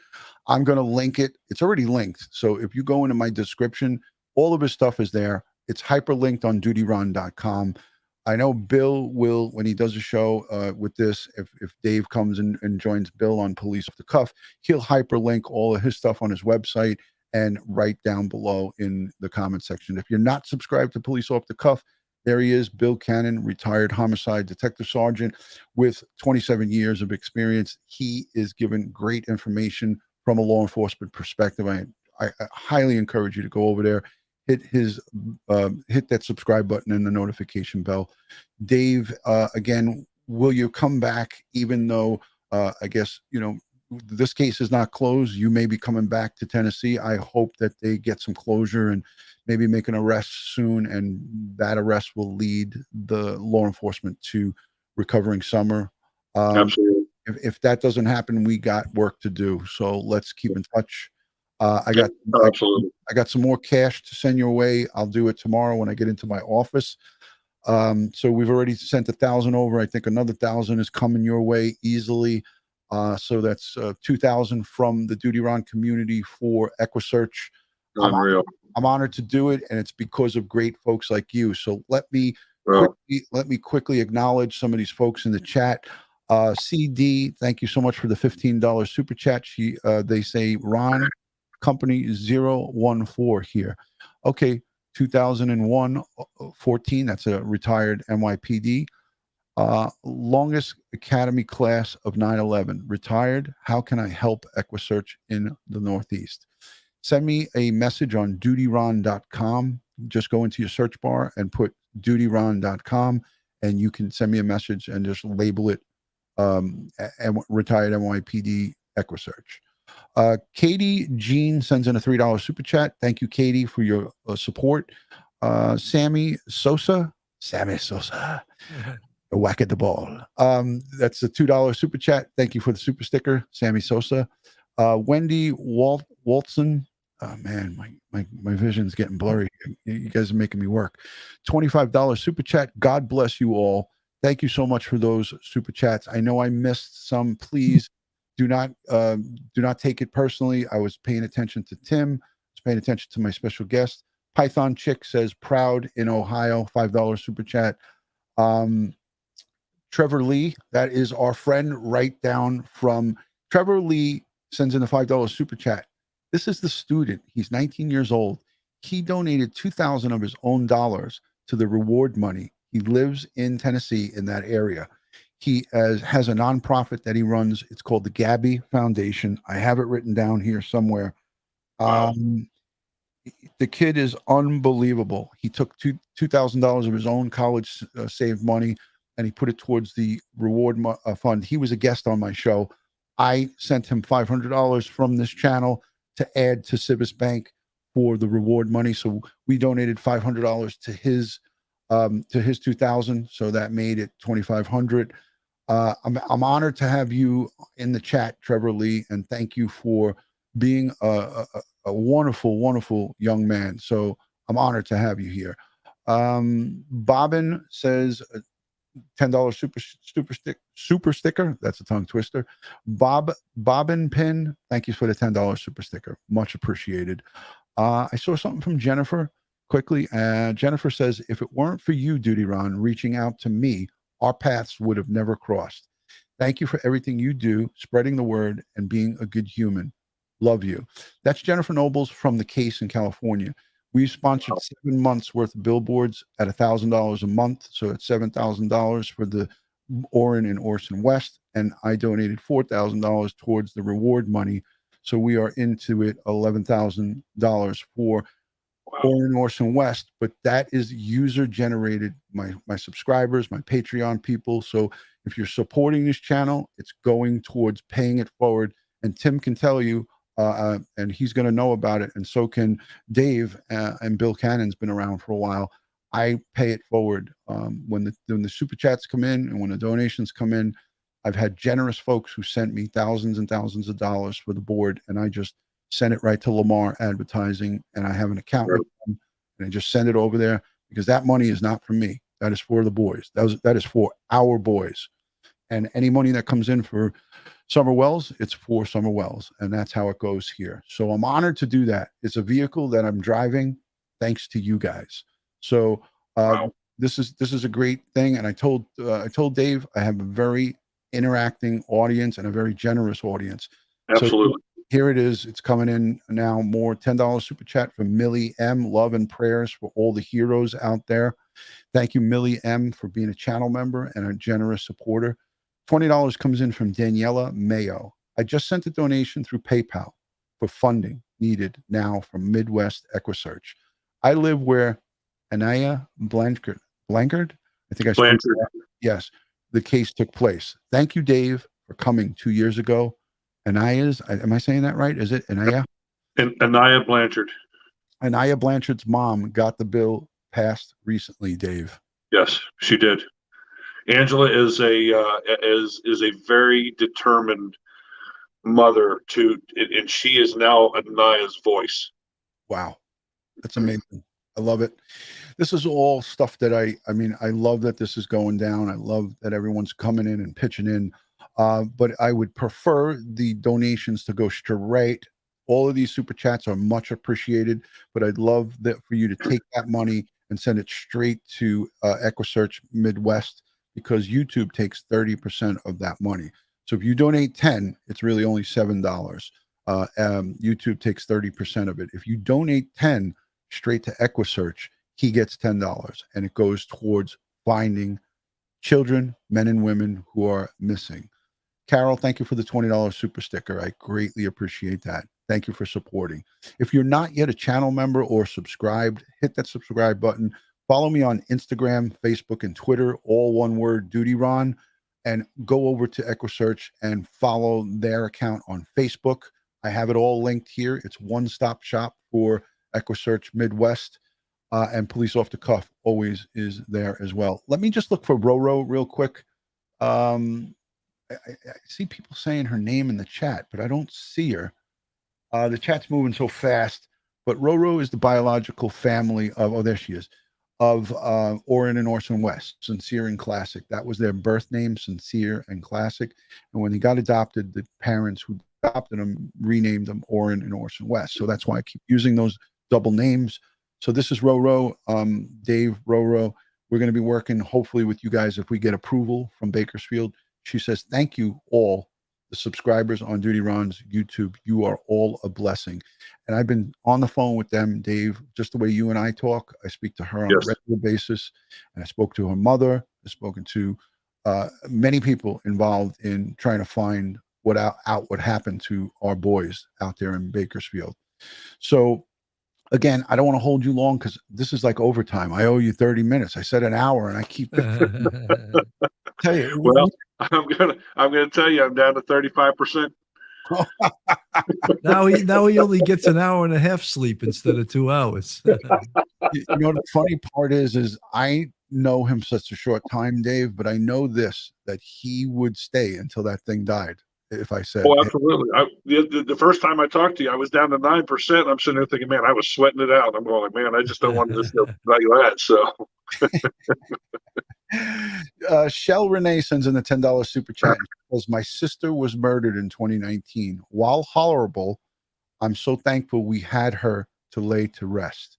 I'm going to link it. It's already linked. So if you go into my description, all of his stuff is there. It's hyperlinked on dutyron.com. I know Bill will, when he does a show with this, if Dave comes and joins Bill on Police Off the Cuff, he'll hyperlink all of his stuff on his website and right down below in the comment section. If you're not subscribed to Police Off the Cuff, there he is, Bill Cannon, retired homicide detective sergeant with 27 years of experience. He is giving great information from a law enforcement perspective. I highly encourage you to go over there, hit that subscribe button and the notification bell. Dave, again, will you come back, even though I guess, this case is not closed? You may be coming back to Tennessee. I hope that they get some closure and maybe make an arrest soon, and that arrest will lead the law enforcement to recovering Summer. Absolutely. If that doesn't happen, we got work to do. So let's keep in touch. I got some more cash to send your way. I'll do it tomorrow when I get into my office. So we've already sent 1,000 over. I think another 1,000 is coming your way easily. So that's 2,000 from the Dutyron community for Equusearch. Unreal. I'm honored to do it, and it's because of great folks like you. So let me quickly acknowledge some of these folks in the chat. CD, thank you so much for the $15 super chat. They say Ron Company 014 here. Okay, 2001 14. That's a retired NYPD. Longest academy class of 9/11. Retired. How can I help Equusearch in the Northeast? Send me a message on dutyron.com. Just go into your search bar and put dutyron.com, and you can send me a message and just label it retired NYPD Equusearch. Katie Jean sends in a $3 super chat. Thank you, Katie, for your support. Sammy Sosa, a whack at the ball. That's a $2 super chat. Thank you for the super sticker, Sammy Sosa. Wendy Waltson. Oh man, my vision's getting blurry. You guys are making me work. $25 super chat. God bless you all. Thank you so much for those super chats. I know I missed some. Please do not take it personally. I was paying attention to Tim. I was paying attention to my special guest. Python Chick says proud in Ohio. $5 super chat. Trevor Lee, that is our friend right down from Trevor Lee, sends in a $5 super chat. This is the student. He's 19 years old. He donated $2,000 of his own dollars to the reward money. He lives in Tennessee in that area. He has a nonprofit that he runs. It's called the Gabby Foundation. I have it written down here somewhere. Wow. The kid is unbelievable. He took $2,000 of his own college saved money, and he put it towards the reward fund. He was a guest on my show. I sent him $500 from this channel to add to Cibus Bank for the reward money. So we donated $500 to his 2,000. So that made it 2,500. I'm honored to have you in the chat, Trevor Lee, and thank you for being a wonderful, wonderful young man. So I'm honored to have you here. Bobbin says $10 super sticker. That's a tongue twister. Bobbin Pin, thank you for the $10 super sticker. Much appreciated. I saw something from Jennifer quickly. Jennifer says, if it weren't for you, Dutyron, reaching out to me, our paths would have never crossed. Thank you for everything you do, spreading the word, and being a good human. Love you. That's Jennifer Nobles from The Case in California. We've sponsored 7 months worth of billboards at $1,000 a month. So it's $7,000 for the Orrin and Orson West. And I donated $4,000 towards the reward money. So we are into it $11,000 for Orrin and Orson West. But that is user generated, my subscribers, my Patreon people. So if you're supporting this channel, it's going towards paying it forward. And Tim can tell you, and he's going to know about it, and so can Dave. And Bill Cannon's been around for a while. I pay it forward when the super chats come in and when the donations come in. I've had generous folks who sent me thousands and thousands of dollars for the board, and I just send it right to Lamar Advertising, and I have an account with them, and I just send it over there because that money is not for me. That is for the boys. That is for our boys, and any money that comes in for Summer Wells, it's for Summer Wells, and that's how it goes here. So I'm honored to do that. It's a vehicle that I'm driving thanks to you guys. So this is a great thing. And I told Dave I have a very interacting audience and a very generous audience. Absolutely. So here it is. It's coming in now. More $10 super chat from Millie M. Love and prayers for all the heroes out there. Thank you, Millie M, for being a channel member and a generous supporter. $20 comes in from Daniela Mayo. I just sent a donation through PayPal for funding needed now from Midwest Equusearch. I live where Anaya Blanchard, I think I said that. Yes, the case took place. Thank you, Dave, for coming 2 years ago. Anaya's, am I saying that right? Is it Anaya? Anaya Blanchard. Anaya Blanchard's mom got the bill passed recently, Dave. Yes, she did. Angela is a very determined mother and she is now Anaya's voice. Wow, that's amazing. I love it. This is all stuff that I love that this is going down. I love that everyone's coming in and pitching in. But I would prefer the donations to go straight. All of these super chats are much appreciated, but I'd love that for you to take that money and send it straight to Equusearch Midwest, because YouTube takes 30% of that money. So if you donate 10, it's really only $7. YouTube takes 30% of it. If you donate 10 straight to Equusearch, he gets $10, and it goes towards finding children, men and women who are missing. Carol, thank you for the $20 super sticker. I greatly appreciate that. Thank you for supporting. If you're not yet a channel member or subscribed, hit that subscribe button. Follow me on Instagram, Facebook, and Twitter, all one word, Dutyron, and go over to Equusearch and follow their account on Facebook. I have it all linked here. It's one-stop shop for Equusearch Midwest, and Police Off the Cuff always is there as well. Let me just look for Roro real quick. I see people saying her name in the chat, but I don't see her. The chat's moving so fast, but Roro is the biological family of, oh, there she is, of Orrin and Orson West, Sincere and Classic. That was their birth name, Sincere and Classic. And when he got adopted, the parents who adopted him renamed them Orrin and Orson West. So that's why I keep using those double names. So this is Roro, Dave, Roro. We're going to be working hopefully with you guys if we get approval from Bakersfield. She says, thank you all, the subscribers on Dutyron's YouTube. You are all a blessing. And I've been on the phone with them, Dave, just the way you and I talk. I speak to her on a regular basis. And I spoke to her mother. I've spoken to many people involved in trying to find what happened to our boys out there in Bakersfield. So again, I don't want to hold you long because this is like overtime. I owe you 30 minutes. I said an hour and I keep tell you. Well, I'm gonna tell you I'm down to 35%. Now he only gets an hour and a half sleep instead of 2 hours. You know, the funny part is I know him such a short time, Dave, but I know this, that he would stay until that thing died. If I said, oh, absolutely. The first time I talked to you, I was down to 9%. I'm sitting there thinking, man, I was sweating it out. I'm going like, man, I just don't want to just go like that. So Shell Renee sends in the $10 super chat because my sister was murdered in 2019. While horrible, I'm so thankful we had her to lay to rest.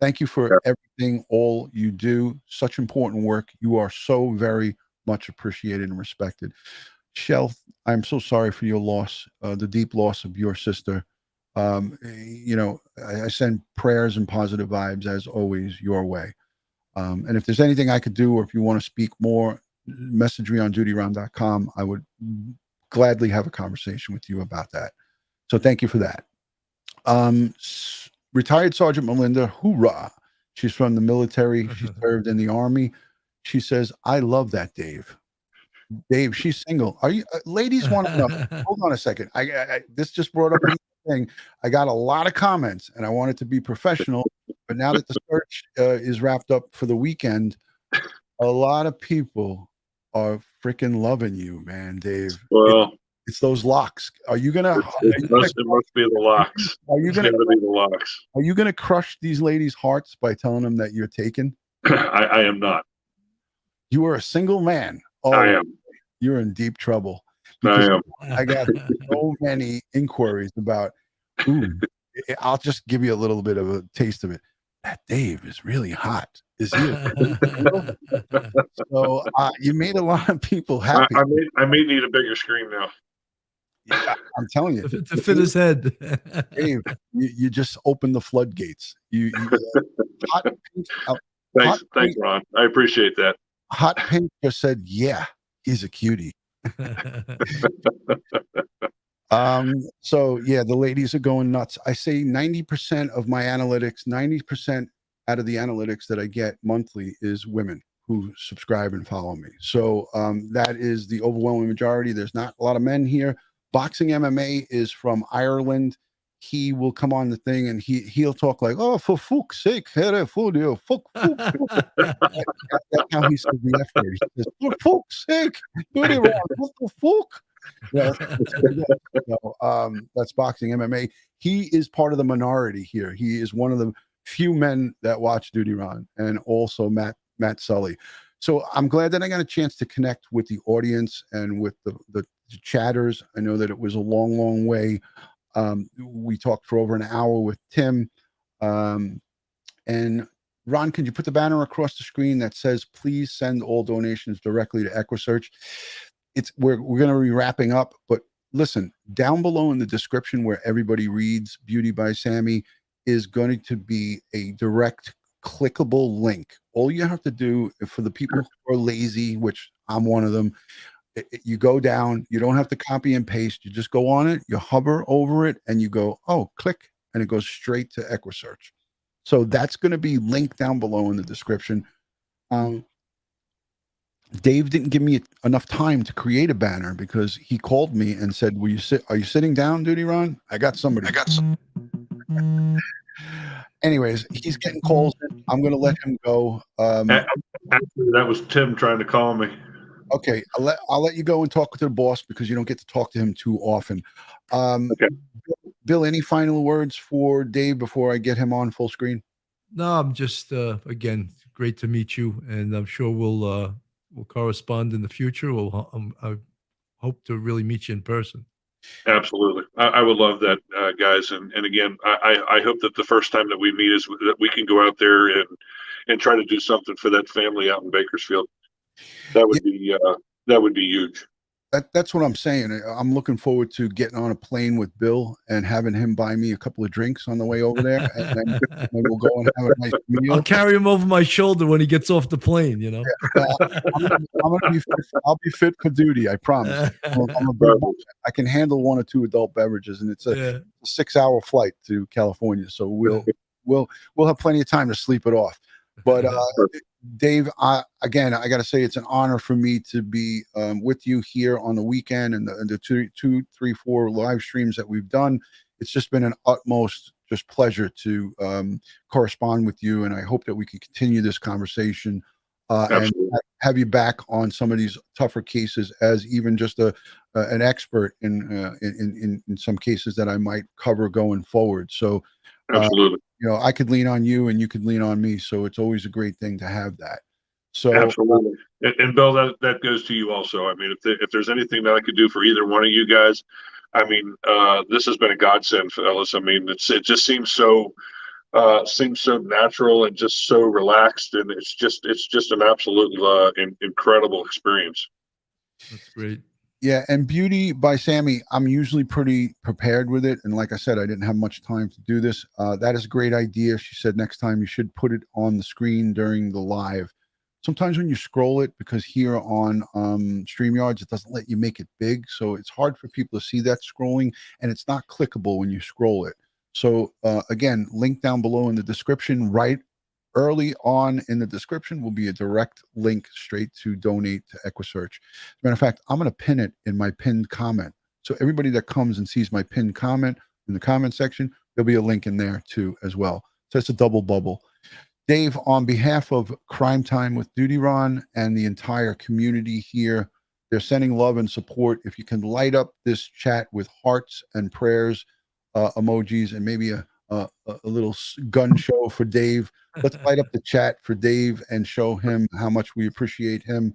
Thank you for everything, all you do. Such important work. You are so very much appreciated and respected. Shell, I'm so sorry for your loss, the deep loss of your sister. You know, I send prayers and positive vibes as always your way. And if there's anything I could do, or if you want to speak more, message me on dutyron.com. I would gladly have a conversation with you about that. So thank you for that. Retired Sergeant Melinda, hoorah. She's from the military. She served in the Army. She says, I love that, Dave. Dave, she's single. Are you ladies want to know? Hold on a second. This just brought up a thing. I got a lot of comments and I wanted to be professional, but now that the search is wrapped up for the weekend, a lot of people are freaking loving you, man, Dave. Well, it's those locks. Are you gonna? It must be the locks. Are you gonna be the locks? Are you gonna crush these ladies' hearts by telling them that you're taken? I am not. You are a single man. Oh, I am. You're in deep trouble. I am. I got so many inquiries about. Ooh, I'll just give you a little bit of a taste of it. That Dave is really hot. Is he? So you made a lot of people happy. I may need a bigger screen now. Yeah, I'm telling you, to fit his head. Dave, you just opened the floodgates. Hot Pink, thanks, Ron. I appreciate that. Hot Pink just said, "Yeah, he's a cutie." So yeah, the ladies are going nuts. I say 90% of my analytics, 90% out of the analytics that I get monthly is women who subscribe and follow me. So that is the overwhelming majority. There's not a lot of men here. Boxing MMA is from Ireland. He will come on the thing and he'll talk like, oh, for fuck's sake, fuck. That's how he says the F word. He says, for fuck's sake, what the fuck? Yeah, that's Boxing MMA. He is part of the minority here. He is one of the few men that watch Dutyron, and also Matt Sully. So I'm glad that I got a chance to connect with the audience and with the chatters. I know that it was a long way. We talked for over an hour with Tim. And Ron, could you put the banner across the screen that says, please send all donations directly to Equusearch? We're going to be wrapping up, but listen, down below in the description where everybody reads Beauty by Sammy is going to be a direct clickable link. All you have to do, for the people who are lazy, which I'm one of them, you go down, you don't have to copy and paste. You just go on it, you hover over it, and you go, oh, click, and it goes straight to Equusearch. So that's going to be linked down below in the description. Dave didn't give me enough time to create a banner because he called me and said, "Will you sit? Are you sitting down, Dutyron? I got somebody." Anyways, he's getting calls in. I'm going to let him go. Actually, that was Tim trying to call me. Okay, I'll let you go and talk to the boss because you don't get to talk to him too often. Okay. Bill, any final words for Dave before I get him on full screen? No, I'm just again great to meet you, and I'm sure we'll correspond in the future. I hope to really meet you in person. Absolutely. I would love that, guys. And again, I hope that the first time that we meet is that we can go out there and try to do something for that family out in Bakersfield. That would be huge. That's what I'm saying. I'm looking forward to getting on a plane with Bill and having him buy me a couple of drinks on the way over there, and then we'll go and have a nice meal. I'll carry him over my shoulder when he gets off the plane. You know, I'll be fit for duty. I promise. I can handle 1 or 2 adult beverages, and it's a 6-hour flight to California, so we'll have plenty of time to sleep it off. But Dave, again, I got to say it's an honor for me to be with you here on the weekend and the 2, 3, 4 live streams that we've done. It's just been an utmost just pleasure to correspond with you, and I hope that we can continue this conversation and have you back on some of these tougher cases as even just an expert in some cases that I might cover going forward. So, absolutely. I could lean on you and you could lean on me. So it's always a great thing to have that. So absolutely. And Bill, that goes to you also. I mean, if there's anything that I could do for either one of you guys, I mean, this has been a godsend, fellas. I mean, it just seems so natural and just so relaxed. And it's just an absolute incredible experience. That's great. Yeah, and Beauty by Sammy, I'm usually pretty prepared with it. And like I said, I didn't have much time to do this. That is a great idea. She said next time you should put it on the screen during the live. Sometimes when you scroll it, because here on StreamYards, it doesn't let you make it big. So it's hard for people to see that scrolling, and it's not clickable when you scroll it. So again, link down below in the description, right early on in the description will be a direct link straight to donate to Equusearch. As a matter of fact, I'm going to pin it in my pinned comment. So everybody that comes and sees my pinned comment in the comment section, there'll be a link in there too as well. So it's a double bubble. Dave, on behalf of Crime Time with Dutyron and the entire community here, they're sending love and support. If you can light up this chat with hearts and prayers, emojis, and maybe a little gun show for Dave. Let's light up the chat for Dave and show him how much we appreciate him.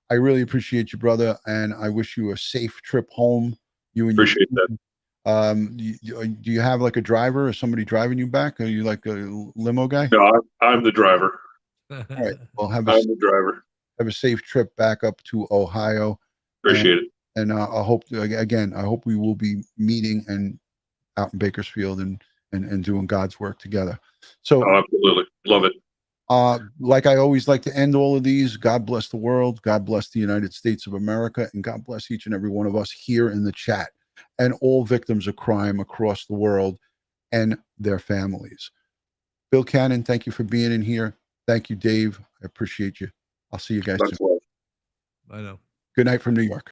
I really appreciate you, brother, and I wish you a safe trip home. You and appreciate that. Do you have like a driver or somebody driving you back? Are you like a limo guy? No, I'm the driver. All right. Well, I'm the driver. Have a safe trip back up to Ohio. Appreciate it. And I hope we will be meeting and out in Bakersfield and doing God's work together. So absolutely love it. Like I always like to end all of these. God bless the world. God bless the United States of America, and God bless each and every one of us here in the chat and all victims of crime across the world and their families. Bill Cannon, thank you for being in here. Thank you, Dave. I appreciate you. I'll see you guys soon. I know. Good night from New York.